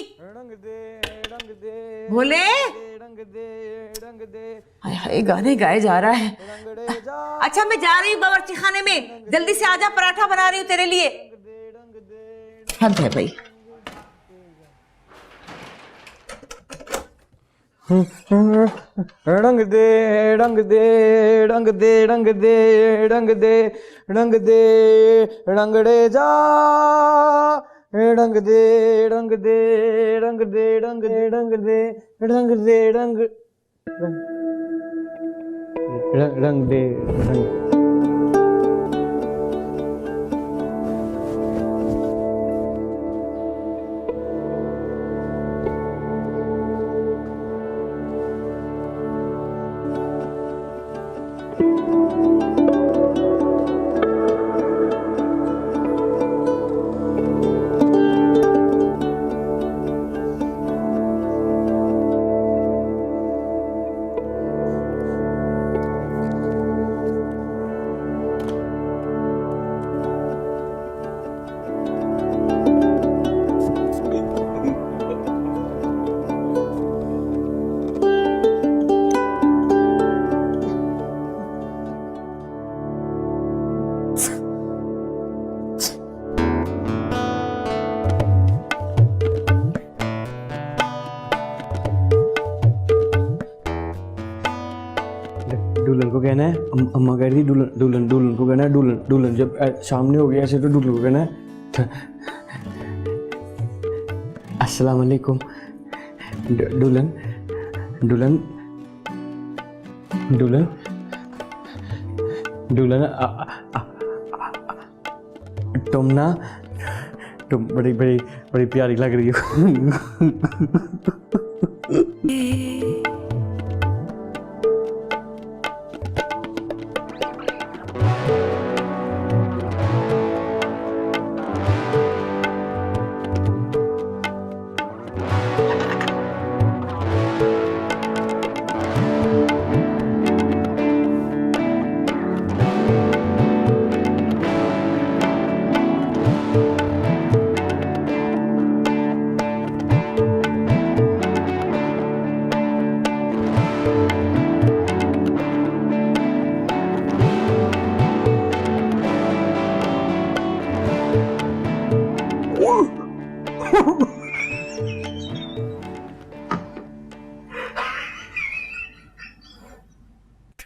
भोले, हाय हाय गाने गाए जा रहा है। अच्छा मैं जा रही हूँ बावर्ची खाने में, जल्दी से आजा, पराठा बना रही हूँ तेरे लिए। हद है भाई। रंग दे रंग दे रंग दे रंग दे रंग दे रंग दे रंगड़े जा, रंग दे रंग दे रंग दे रंग दे रंग दे रंग दे रंग रंग दे रंग। दुल्हन को कहना है, अम्मा कह रही थी दुल्हन दुल्हन दुल्हन को कहना है, दुल्हन दुल्हन जब सामने हो गया ऐसे तो दुल्हन को कहना है अस्सलाम वालेकुम दुल्हन दुल्हन दुल्हन दुल्हन तुम बड़ी बड़ी बड़ी प्यारी लग रही हो।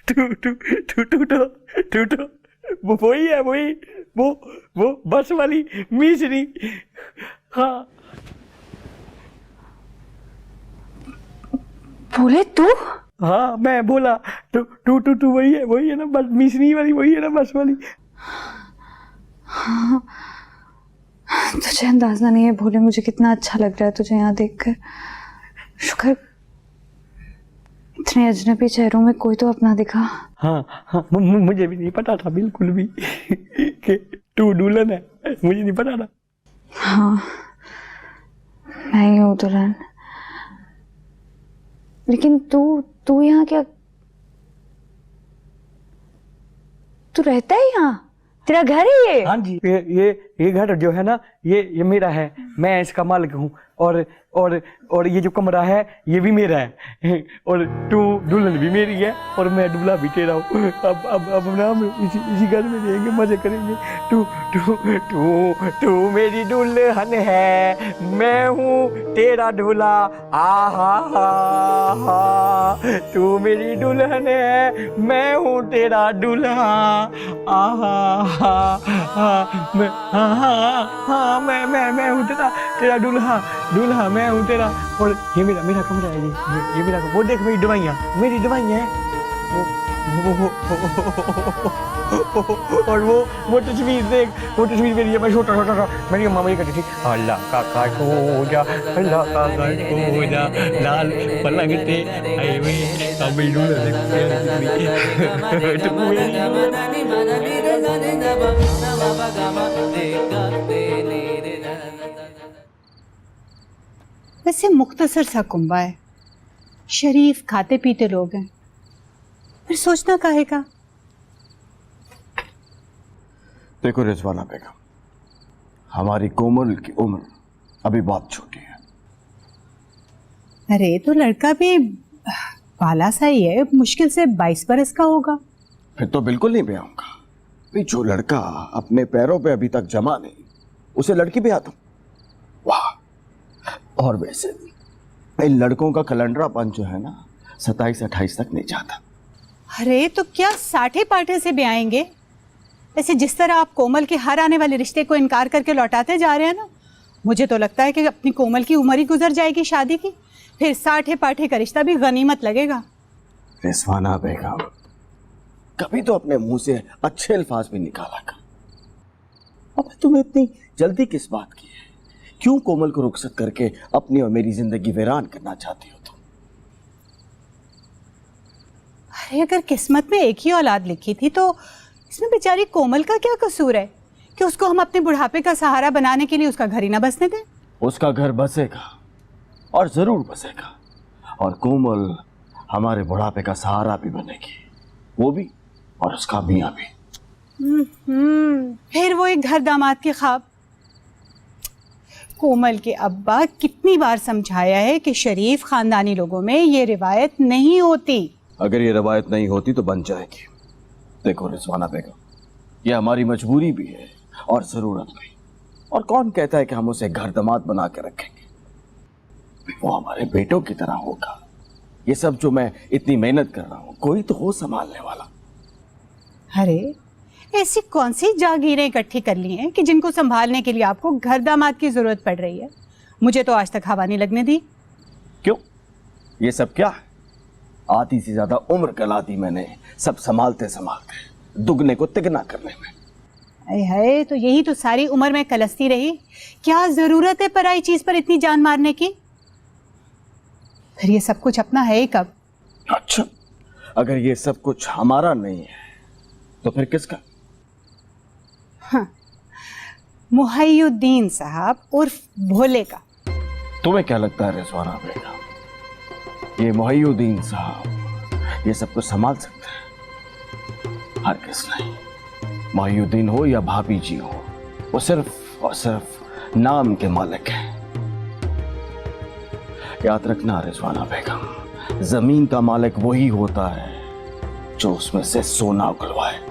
टूटो वो वही है, वही वो बस वाली मिश्री। हाँ बोले तू? हाँ मैं बोला टू वही है ना, बस मिश्री वाली वही है ना, बस वाली। हाँ, तुझे अंदाजा नहीं है भोले मुझे कितना अच्छा लग रहा है तुझे यहाँ देखकर। शुक्र इतने अजनबी चेहरों में कोई तो अपना दिखा। हाँ मुझे भी नहीं पता था बिल्कुल भी कि तू दुल्हन है, मुझे नहीं पता था। हाँ मैं ही हूँ दुल्हन। लेकिन तू यहाँ क्या, तू रहता है यहाँ? तेरा घर है ये? हाँ जी, ये घर जो है ना, ये मेरा है, मैं इसका मालिक हूँ। और ये जो कमरा है ये भी मेरा है, और तू दुल्हन भी मेरी है और मैं दूल्हा भी तेरा हूँ। अब ना हम इसी घर में रहेंगे, मजे करेंगे। तू मेरी दुल्हन है, मैं हूँ तेरा दूल्हा। आहा तू मेरी दुल्हन है, मैं हूँ तेरा दूल्हा। मैं हूँ तेरा दूल्हा मैं हूँ तेरा। और ये मेरा कमरा है, ये मेरा। वो देख मेरी दवाइयाँ हैं। और वो तस्वीर देख, वो तस्वीर मेरी है, मैं छोटा था, मेरी अम्मा मेरी कहती थी अल्लाह का काय हो जा, अल्लाह का काय हो जा, लाल पलंग पे आए हुए अभी वैसे मुख्तसर सा कुंबा है, शरीफ खाते पीते लोग हैं, फिर सोचना काहे का। देखो रिजवाना बेगम, हमारी कोमल की उम्र अभी बहुत छोटी है। अरे तो लड़का भी बाला सा ही है, मुश्किल से 22 बरस का होगा। फिर तो बिल्कुल नहीं ब्याह होगा। भाई जो लड़का अपने पैरों पे अभी तक जमा नहीं, उसे लड़की ब्याह दो, वाह। और वैसे इन लड़कों का कलंडरापन जो है ना 27-28 तक नहीं जाता। अरे तो क्या साठे पाठे से ब्याहेंगे? ऐसे जिस तरह आप कोमल के हर आने वाले रिश्ते को इनकार करके लौटाते जा रहे हैं ना, मुझे तो लगता है कि अपनी कोमल की उम्र ही गुजर जाएगी शादी की, फिर साठे पाठे का रिश्ता भी गनीमत लगेगा। रिजवाना बेगम, कभी तो अपने मुंह से अच्छे अल्फाज भी निकाला कर। अब तुम्हें इतनी जल्दी किस बात की है? क्यों कोमल को रुखसत करके अपनी और मेरी जिंदगी वीरान करना चाहती हो तुम? अरे अगर किस्मत में एक ही औलाद लिखी थी तो इसमें बेचारी कोमल का क्या कसूर है कि उसको हम अपने बुढ़ापे का सहारा बनाने के लिए उसका घर ही ना बसने दें? उसका घर बसेगा और जरूर बसेगा, और कोमल हमारे बुढ़ापे का सहारा भी बनेगी, वो भी और उसका मियाँ भी। फिर वो एक घर दामाद के ख्वाब। कोमल के अब्बा कितनी बार समझाया है कि शरीफ खानदानी लोगों में ये रिवायत नहीं होती। अगर ये रवायत नहीं होती तो बन जाएगी। देखो रिजवाना बेगम, ये हमारी मजबूरी भी है और ज़रूरत भी। और कौन कहता है कि हम उसे घर दामाद बना के रखेंगे? वो हमारे बेटों की तरह होगा। ये सब जो मैं इतनी मेहनत कर रहा हूँ, कोई तो हो संभालने वाला। अरे ऐसी कौन सी जागीरें इकट्ठी कर ली हैं कि जिनको संभालने के लिए आपको घर दामाद की जरूरत पड़ रही है? मुझे तो आज तक हवा नहीं लगने दी। क्यों? ये सब क्या है? आधी से ज्यादा उम्र कला दी मैंने सब संभालते संभालते, दुगने को तिगना करने में। अरे है, तो यही तो सारी उम्र में कलसती रही। क्या जरूरत है पराई चीज पर इतनी जान मारने की? फिर ये सब कुछ अपना है ही कब? अच्छा, अगर ये सब कुछ हमारा नहीं है तो फिर किसका? हाँ, मुहैयुद्दीन साहब उर्फ भोले का। तुम्हें क्या लगता है रिजवाना बेगम, ये मुहैयुद्दीन साहब ये सब कुछ संभाल सकते हैं? हरगिज़ नहीं। मुहैयुद्दीन हो या भाभी जी हो, वो सिर्फ और सिर्फ नाम के मालिक हैं। याद रखना रिजवाना बेगम, जमीन का मालिक वही होता है जो उसमें से सोना उगलवाए।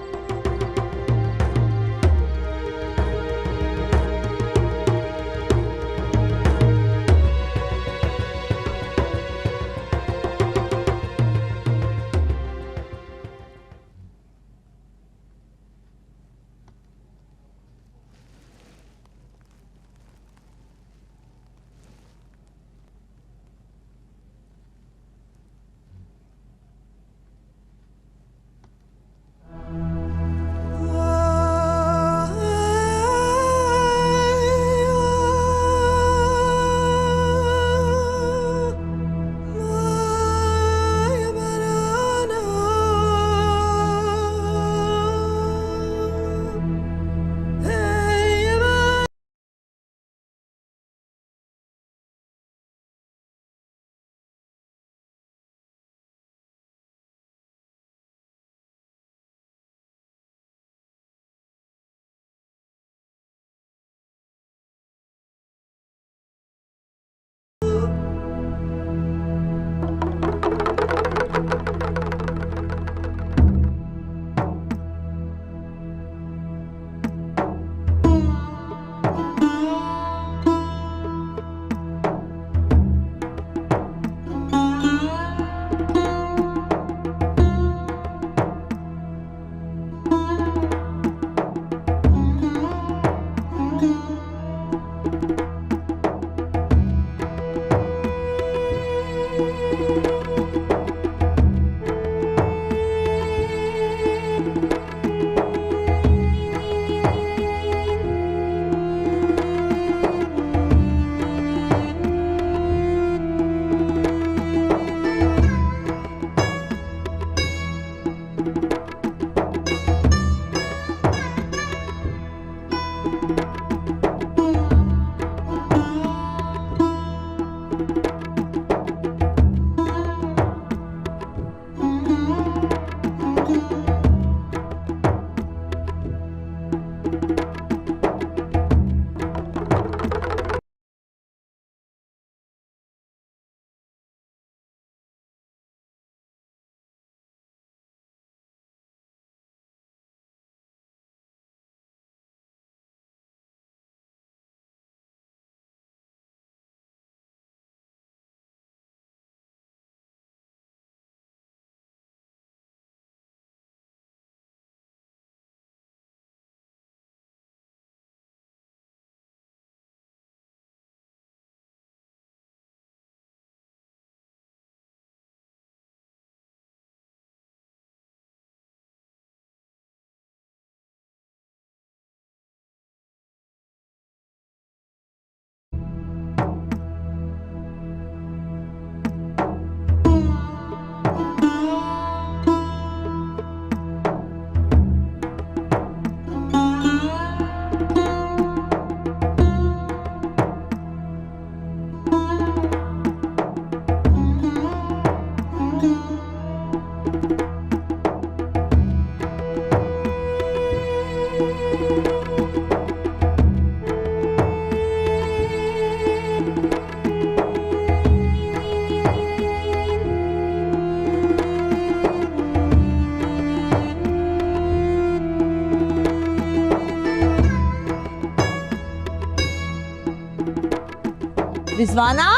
रिजवाना,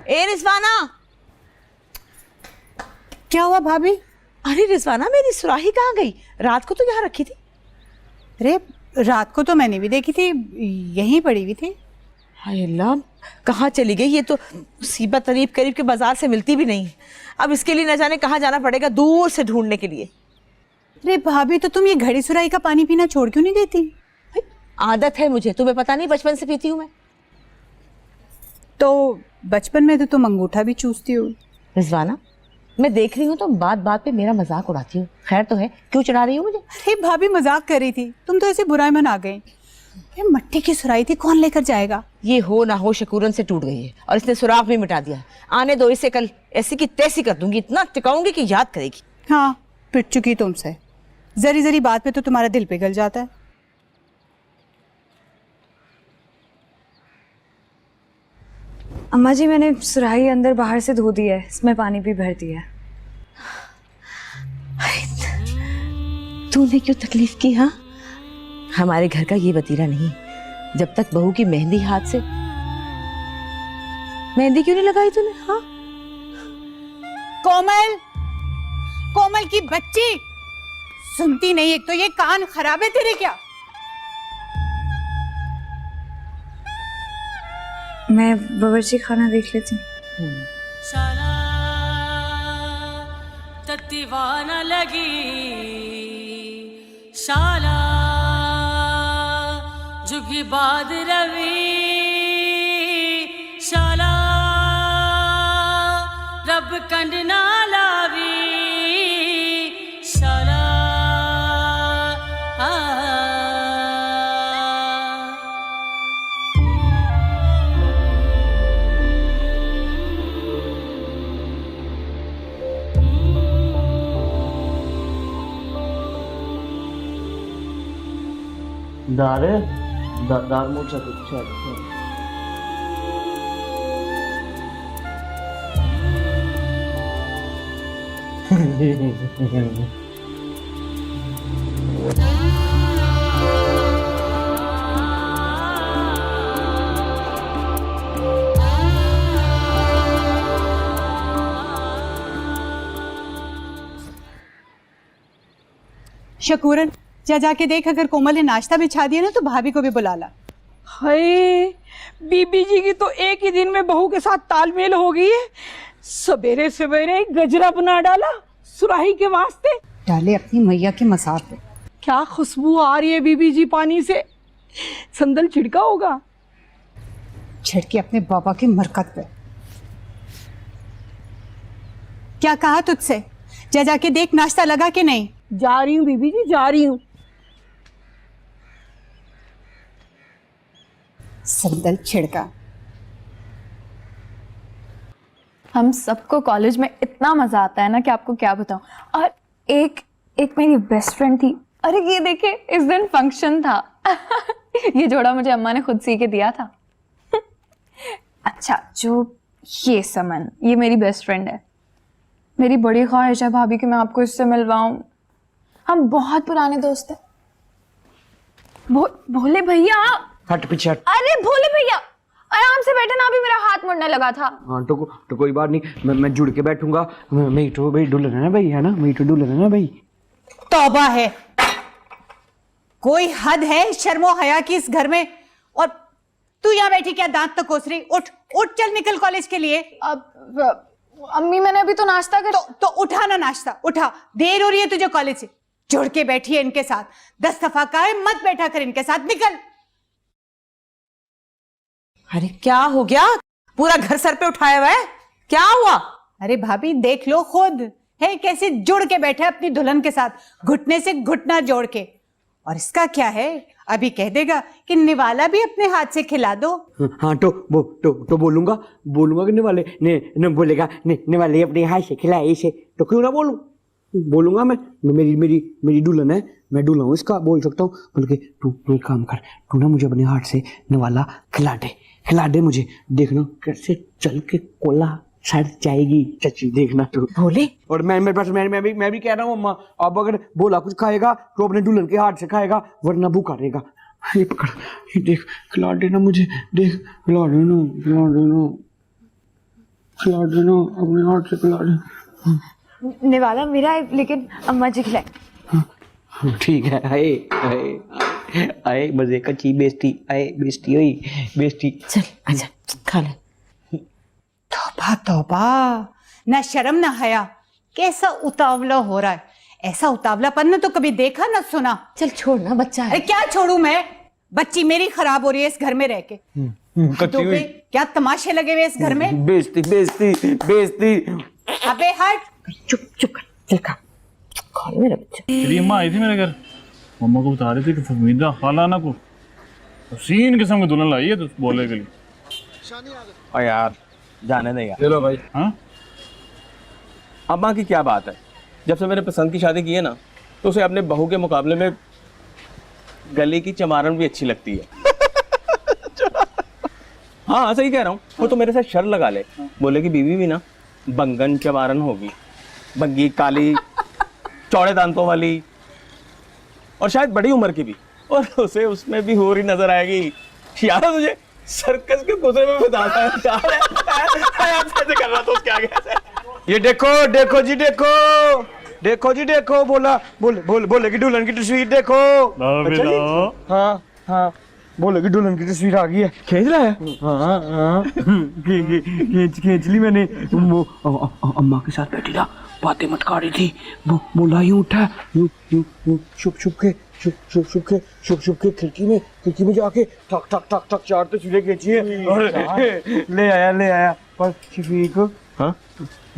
ए रिजवाना। क्या हुआ भाभी? अरे रिजवाना, मेरी सुराही कहाँ गई? रात को तो यहाँ रखी थी। अरे रात को तो मैंने भी देखी थी, यहीं पड़ी हुई थी। हाय अल्लाह, कहाँ चली गई? ये तो मुसीबत करीब के बाजार से मिलती भी नहीं। अब इसके लिए न जाने कहाँ जाना पड़ेगा, दूर से ढूंढने के लिए। अरे भाभी, तो तुम ये घड़ी सुराही का पानी पीना छोड़ क्यों नहीं देती? आदत है मुझे, तुम्हें पता नहीं, बचपन से पीती हूँ मैं। तो बचपन में तो तुम अंगूठा भी चूसती हो। रिजवाना, मैं देख रही हूँ तो बात बात पे मेरा मजाक उड़ाती हूँ। खैर तो है, क्यों चढ़ा रही हो मुझे? अरे भाभी, मजाक कर रही थी, तुम तो ऐसे बुराई मन आ गई। ये मट्टी की सुराही थी, कौन लेकर जाएगा? ये हो ना हो शकूरन से टूट गई है और इसने सुराख भी मिटा दिया। आने दो इसे, कल ऐसी की तैसी कर दूंगी, इतना टिकाऊंगी कि याद करेगी। हाँ, पिट चुकी तुमसे। जरी जरी बात पे तो तुम्हारा दिल पिघल जाता है। अम्मा जी, मैंने सुराही अंदर बाहर से धो दी है, इसमें पानी भी भर दिया है। तूने क्यों तकलीफ की? हाँ, हमारे घर का ये वतीरा नहीं। जब तक बहू की मेहंदी हाथ से, मेहंदी क्यों नहीं लगाई तूने? हाँ कोमल, कोमल की बच्ची सुनती नहीं। एक तो ये कान खराब है तेरे क्या? मैं बावर्ची खाना देख लेती हूँ। शाला तत्तीवाना लगी, शाला जुगी बाद रवि, शाला रब कंड ना लावी, शाला दारे दार मोचा अच्छा अच्छा। शकूरन, जा जाके देख, अगर कोमल ने नाश्ता बिछा दिया ना तो भाभी को भी बुला ला। हाय, बीबी जी की तो एक ही दिन में बहू के साथ तालमेल हो गई है। सवेरे सवेरे गजरा बना डाला सुराही के वास्ते। डाले अपनी मैया के मसार पे। क्या खुशबू आ रही है बीबी जी पानी से। संदल छिड़का होगा। छिड़के अपने बाबा की मरकत पे। क्या कहा तुझसे? जा जाके देख नाश्ता लगा कि नहीं। जा रही हूँ बीबी जी, जा रही हूँ। संदल छिड़का। हम सबको कॉलेज में इतना मजा आता है ना कि आपको क्या बताऊं। और एक मेरी बेस्ट फ्रेंड थी। अरे ये देखे, इस दिन फंक्शन था। ये जोड़ा मुझे अम्मा ने खुद सी के दिया था। अच्छा, जो ये समन, ये मेरी बेस्ट फ्रेंड है। मेरी बड़ी ख्वाहिश है भाभी कि मैं आपको इससे मिलवाऊं। हम बहुत पुराने दोस्त हैं। भोले भैया, हट पीछे हट। अरे भोले भैया, आराम से बैठे ना, अभी मेरा हाथ मुड़ने लगा था। हाँ तो कोई बात नहीं, मैं जुड़ के बैठूंगा। मैं तो भाई दुल्हन है ना भाई, है ना, मैं तो दुल्हन है ना भाई। तौबा है, कोई हद है शर्मो हया की इस घर में। और तू यहाँ बैठी क्या दांत तो कोस रही? उठ उठ, चल निकल कॉलेज के लिए। अब अम्मी, मैंने अभी तो नाश्ता कर। तो उठा ना नाश्ता, उठा। देर हो रही है तुझे कॉलेज से। जुड़ के बैठी है इनके साथ। 10 दफा कहा है मत बैठा कर इनके साथ, निकल। अरे क्या हो गया? पूरा घर सर पे उठाया हुआ है, क्या हुआ? अरे भाभी देख लो खुद, है कैसे जुड़ के बैठा है अपनी दुल्हन के साथ, घुटने से घुटना जोड़ के। और इसका क्या है, अभी कह देगा कि निवाला भी अपने हाथ से खिला दो। हाँ तो बोलूंगा कि निवाले ने बोलेगा निवाले अपने हाथ से खिलाए इसे, तो क्यों ना बोलूंगा मैं। मेरी दुल्हन है, मैं दूल्हा हूँ इसका, बोल सकता हूँ। बल्कि तू एक काम कर, तू ना मुझे अपने हाथ से निवाला खिला दे मुझे। देखना कैसे चल के कोला सड़ जाएगी चाची, देखना तू। भोले, और मैं भी कह रहा हूँ अम्मा, अब अगर बोला कुछ खाएगा तो अपने दुल्हन के हाथ से खाएगा, वरना भूखा रहेगा। ये पकड़, ये देख, खिला देना मुझे, देख, खिला देना, खिला देना, खिला देना, अपने हाथ से खिला देना। निवाला मेरा है, लेकिन अम्मा जी खिलाए। ठीक है, आए आए आए, मजे का ची बेस्टी, आए बेस्टी हुई, बेस्टी। चल आजा खा ले। तौबा तौबा, ना शर्म ना हया, कैसा उतावला हो रहा है। ऐसा उतावलापन ने तो कभी देखा ना सुना। चल छोड़ ना, बच्चा अरे है। क्या छोड़ू मैं, बच्ची मेरी खराब हो रही है इस घर में रह के। तो फिर क्या तमाशे लगे हुए इस घर में। बेइज्जती बेइज्जती बेइज्जती। अबे हट। चुप चुप कर, चल खा, खा ले मेरा बच्चा। तेरी अम्मा आई थी मेरे घर, मम्मा को बता रही थी कि फहमीदा खालाना को हसीन किस्म की दुल्हन लाई है तो बोले के लिए। और यार जाने दे यार। चलो भाई। हाँ अम्मा की क्या बात है, जब से मैंने पसंद की शादी की है ना, तो उसे अपने बहू के मुकाबले में गले की चमारन भी अच्छी लगती है। हाँ सही कह रहा हूँ, वो तो मेरे साथ शर्त लगा ले, बोले कि बीवी भी ना बंगन चमारन होगी, बंगी काली चौड़े दांतों वाली, और शायद बड़ी उम्र की भी, और उसे उसमें भी हो रही नजर आएगी। यार तुझे सर्कस के गुस्से में बताता है यार, ऐसे कर रहा था उसके आगे ऐसे। ये देखो देखो जी, देखो देखो जी, देखो, बोला बोले कि दुल्हन की तस्वीर देखो। अच्छा जी? हाँ हाँ, बोले कि दुल्हन की तस्वीर आ गई है। खींच रहा है? हाँ हाँ, खींच ली मैंने। वो अम्मा के साथ बैठी था, बातें मटका रही थी, वो बोला यूं उठा, यूं छुप छुप के खिड़की में जाके ठक ठक ठक ठक 4 तस्वीरें खींची है और ले आया। पर शफीक, हाँ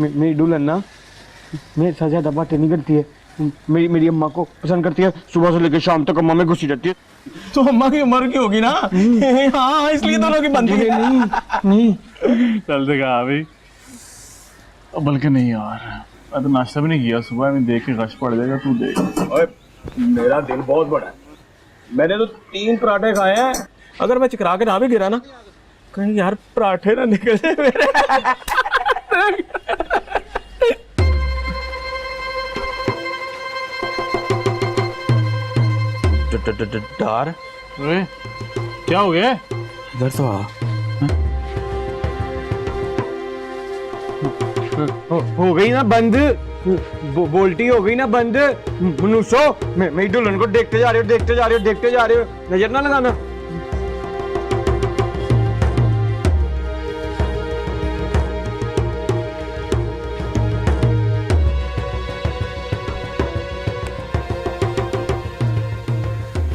मेरी दुल्हन ना मेरे साथ ज्यादा बातें नहीं करती है, मेरी अम्मा को पसंद करती है, सुबह से लेकर शाम तक अम्मा में घुसी रहती है। तो अम्मा की उम्र की होगी ना। हाँ इसलिए दोनों की बनती है। नहीं चल देखा अभी, बल्कि नहीं यार, मैं तो नाश्ता भी नहीं किया, सुबह में देख के गश पड़ जाएगा, तू देख। ओए मेरा दिल बहुत बड़ा है, मैंने तो 3 पराठे खाए हैं, अगर मैं चिकरा के ना भी गिरा ना, कहीं यार पराठे ना निकले मेरे। डार क्या हो गया? इधर तो आ। हो गई ना बंद, बोल्टी हो गई ना बंद। मनुष्यो, मेरी दुल्हन को देखते जा रहे हो, नजर ना लगाना।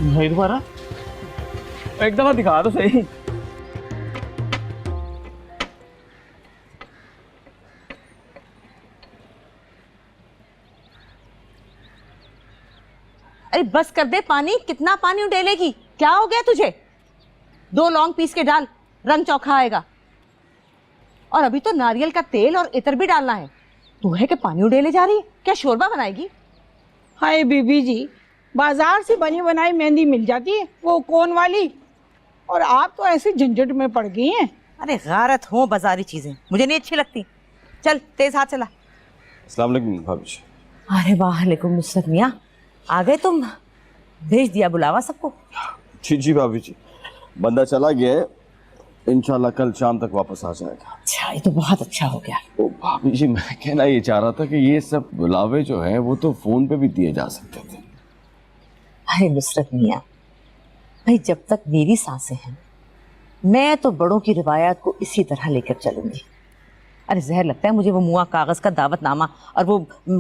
भाई दोबारा एक दफा दिखा तो सही। अरे बस कर दे, पानी कितना पानी उडेलेगी, क्या हो गया तुझे? 2 लौंग पीस के डाल, रंग चौखा आएगा। और अभी तो नारियल का तेल और इत्र भी डालना है। तू है कि पानी उडेले जा रही है, क्या शोरबा बनाएगी? हाय बीबी जी, बाजार से बनी बनाई मेहंदी मिल जाती है, वो कौन वाली, और आप तो ऐसे झंझट में पड़ गई हैं। अरे गारत हो बाजारी चीजें, मुझे नहीं अच्छी लगती। चल तेज हाथ चला। अस्सलाम वालेकुम भाभी जी। अरे वालेकुम नुसरत मियाँ, आ गए तुम? भेज दिया बुलावा सबको? जी भाभी जी, बंदा चला गया है, इंशाल्लाह कल शाम तक वापस आ जाएगा। अच्छा, ये तो बहुत अच्छा हो गया। ओ भाभी जी, मैं कहना ये चाह रहा था कि ये सब बुलावे जो हैं वो तो फोन पे भी दिए जा सकते थे। अरे नुसरत मियाँ भाई, जब तक मेरी सांसें हैं मैं तो बड़ों की रिवायत को इसी तरह लेकर चलूंगी। अरे जहर लगता है मुझे वो मुआ कागज का दावतनामा और वो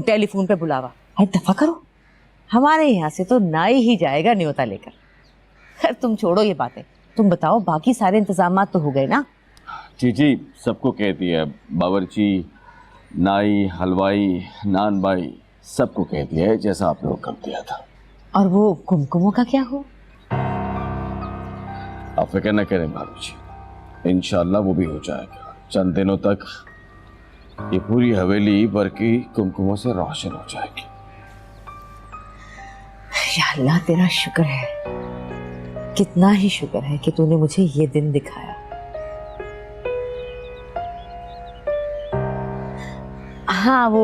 टेलीफोन पे बुलावा। अरे दफा करो, हमारे यहाँ से तो ना ही जाएगा न्योता लेकर। खैर तुम छोड़ो ये बातें, तुम बताओ बाकी सारे इंतजाम तो हो गए ना? जी सबको कहती है, बावर्ची, नाई, हलवाई, नान भाई, सबको कह दिया है जैसा आप लोग कर दिया था। और वो कुमकुमों का क्या हो? आप फिक्र न करें भाभी जी, इंशाल्लाह वो भी हो जाएगा। चंद दिनों तक ये पूरी हवेली भर की कुमकुमों से रोशन हो जाएगी। या अल्लाह तेरा शुक्र है, कितना ही शुक्र है कि तूने मुझे ये दिन दिखाया। हाँ वो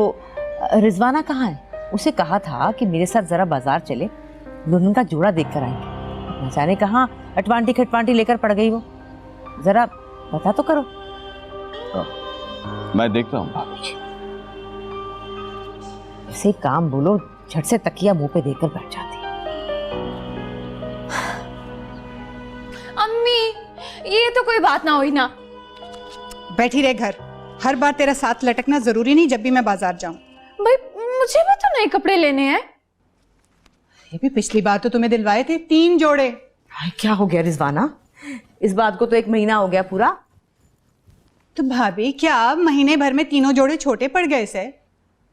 रिजवाना कहाँ है? उसे कहा था कि मेरे साथ जरा बाजार चले, दुल्हन का जोड़ा देख कर आएंगे। न जाने कहाँ अटवांटी खटवांटी लेकर पड़ गई वो। जरा पता तो करो। मैं देखता हूँ भाभी जी। ऐसे काम बोलो, झट से तकिया मुंह पे देकर बैठ जाती। अम्मी, ये तो कोई बात ना हुई ना। बैठी रहे घर, हर बार तेरा साथ लटकना जरूरी नहीं जब भी मैं बाजार जाऊं। भाई मुझे भी तो नए कपड़े लेने हैं। ये भी पिछली बार तो तुम्हें दिलवाए थे 3 जोड़े। क्या हो गया रिजवाना, इस बात को तो 1 महीना हो गया पूरा। तो भाभी क्या महीने भर में 3 जोड़े छोटे पड़ गए से?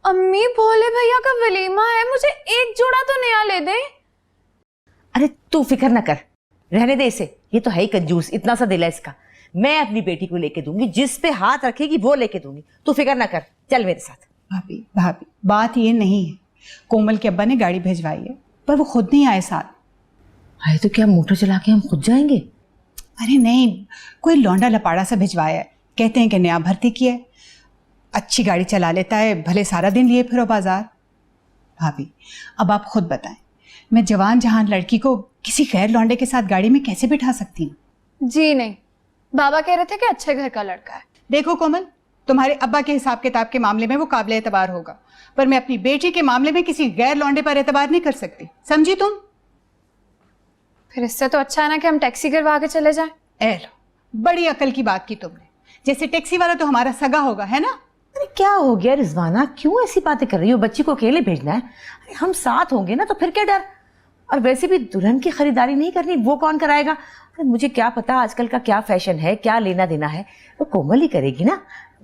अम्मी भोले भैया का वलीमा है, मुझे 1 जोड़ा तो नया ले दे। अरे तू फिक्र न कर, रहने दे इसे, ये तो है ही कंजूस, इतना सा दिल है इसका। मैं अपनी बेटी को लेके दूंगी, जिस पे हाथ रखेगी वो लेके दूंगी, तू फिक्र न कर, चल मेरे साथ। भाभी भाभी बात ये नहीं है, कोमल के अब्बा ने गाड़ी भिजवाई है पर वो खुद नहीं आए साथ। अरे तो क्या मोटर चला के हम खुद जाएंगे? अरे नहीं, कोई लौंडा लपाड़ा सा भिजवाया है, कहते हैं कि नया भर्ती किया है, अच्छी गाड़ी चला लेता है, भले सारा दिन लिए फिरो बाजार। भाभी अब आप खुद बताएं, मैं जवान जहान लड़की को किसी गैर लौंडे के साथ गाड़ी में कैसे बिठा सकती हूँ? जी नहीं, बाबा कह रहे थे कि अच्छे घर का लड़का है। देखो कोमल, तुम्हारे अब्बा के हिसाब किताब के मामले में वो काबिल एतबार होगा, पर मैं अपनी बेटी के मामले में किसी गैर लौंडे पर एतबार नहीं कर सकती, समझी तुम? फिर इससे तो अच्छा है ना कि हम टैक्सी करवा के चले जाएं। ए लो, बड़ी अकल की बात की तुमने, जैसे टैक्सी वाला तो हमारा सगा होगा, है ना? अरे क्या हो गया रिजवाना, क्यों ऐसी बातें कर रही हो? बच्ची को अकेले भेजना है? अरे हम साथ होंगे ना, तो फिर क्या डर। और वैसे भी दुल्हन की खरीदारी नहीं करनी, वो कौन कराएगा? अरे मुझे क्या पता आजकल का क्या फैशन है, क्या लेना देना है, वो कोमल ही करेगी ना।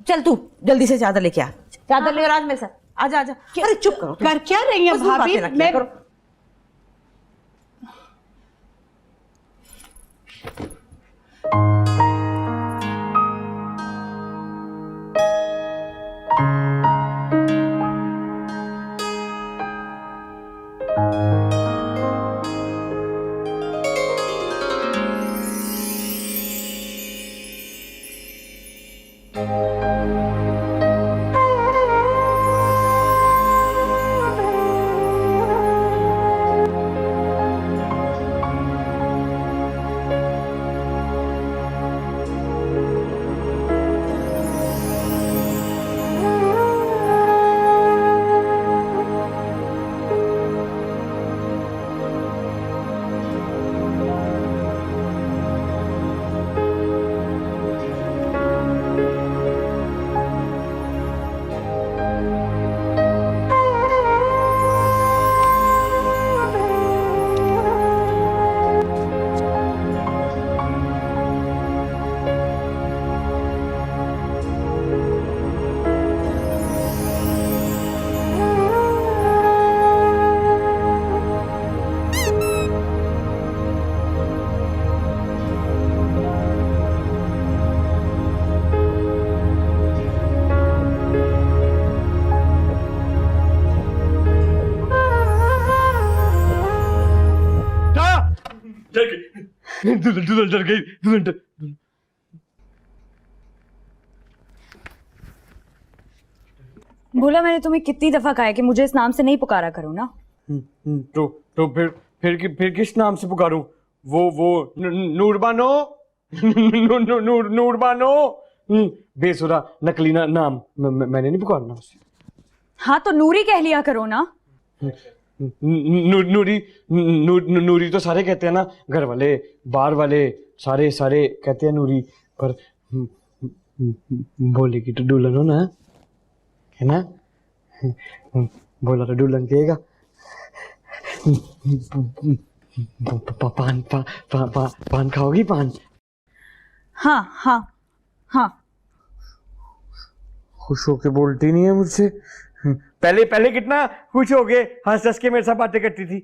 चल तू जल्दी से चादर लेके आ, चादर लेकर आज मेरे साथ आजा आजा। अरे चुप करो, कर क्या रही है भाभी? मैं दुल्हन डर गई, दुल्हन डर। बोला मैंने तुम्हें कितनी दफा कहा है कि मुझे इस नाम से नहीं पुकारा करो ना। तो फिर किस नाम से पुकारूं? वो नूरबानो नूरबानो बेसुरा नकली नाम मैंने नहीं पुकारना उसे। हाँ तो नूरी कह लिया करो ना। नूरी तो सारे कहते हैं ना, घर वाले बाहर वाले सारे कहते हैं नूरी, पर बोलेगी तो दुल्हन हो ना, है ना? बोला तो दुल्हन कहेगा। पान खाओगी? पान? हाँ हाँ हाँ। खुश होके बोलती नहीं है मुझसे। पहले कितना खुश हो गए, हंस हंस के मेरे साथ बातें करती थी।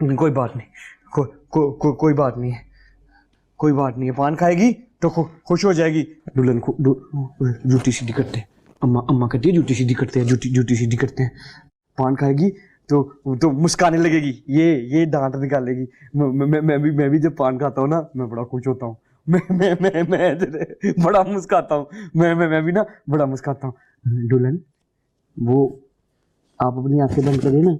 कोई बात नहीं, कोई बात नहीं है, कोई बात नहीं है। पान खाएगी तो खुश हो जाएगी। दुल्हन को जूती सीधी करते हैं, अम्मा कहती है जूती सीधी करते हैं, जूती सीधी करते हैं। पान खाएगी तो मुस्काने लगेगी, ये दांत निकालेगी। मैं भी जब पान खाता हूँ ना, मैं बड़ा खुश होता हूँ। मैं बड़ा मुस्काता हूँ। मैं भी ना बड़ा मुस्काता हूँ। दुल्हन, वो आप अपनी आंखें बंद करिए ना।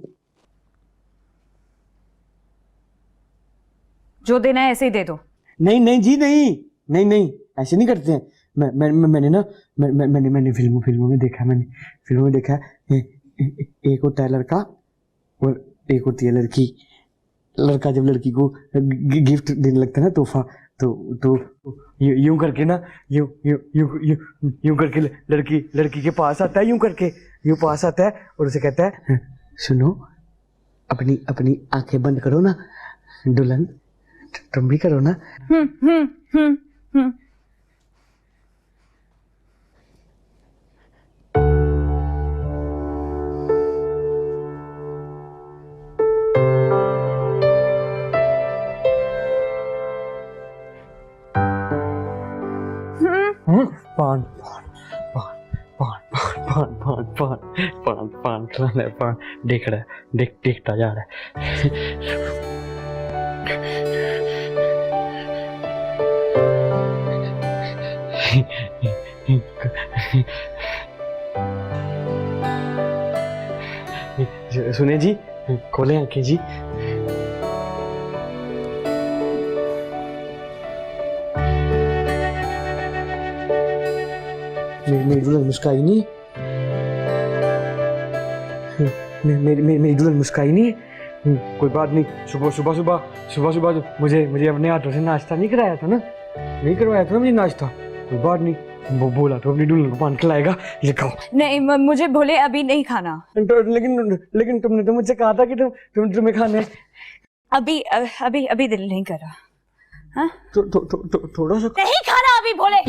जो देना है ऐसे ही दे दो। नहीं नहीं जी, नहीं नहीं नहीं, ऐसे नहीं करते हैं। मैंने ना मैंने फिल्मों में देखा, एक होता है लड़का और एक होती है लड़की। लड़का जब लड़की को गिफ्ट देने लगता है ना, तोहफा, तो यूं करके ना, यूं करके लड़की के पास आता है, यूं करके यूं पास आता है और उसे कहता है, सुनो, अपनी आंखें बंद करो ना दुल्हन, तुम भी करो ना। पान खिलाना है, पान देख रहा है, देखता जा रहा है। सुने जी, खोले आंखें जी। मेरी दुल्हन मुस्काई नहीं, मेरी दुल्हन मुस्काई नहीं। कोई बात नहीं, सुबह मुझे अपने हाथों से नाश्ता नहीं कराया था ना, नहीं करवाया था ना मुझे नाश्ता। कोई बात नहीं, वो बोला तो अपनी दुल्हन को पान खिलाएगा, ये खाओ। नहीं, मुझे भोले अभी नहीं खाना। लेकिन तुमने तो मुझसे कहा था कि तुम्हें खाना है। अभी दिल नहीं कर रहा। हाँ? थोड़ा सा नहीं खाना अभी भोले।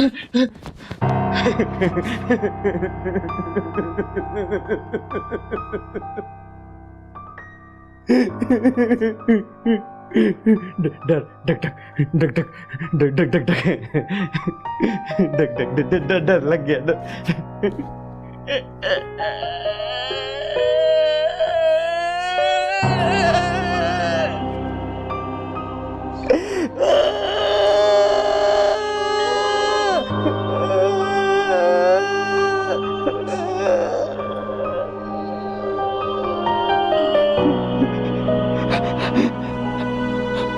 डर लग गया।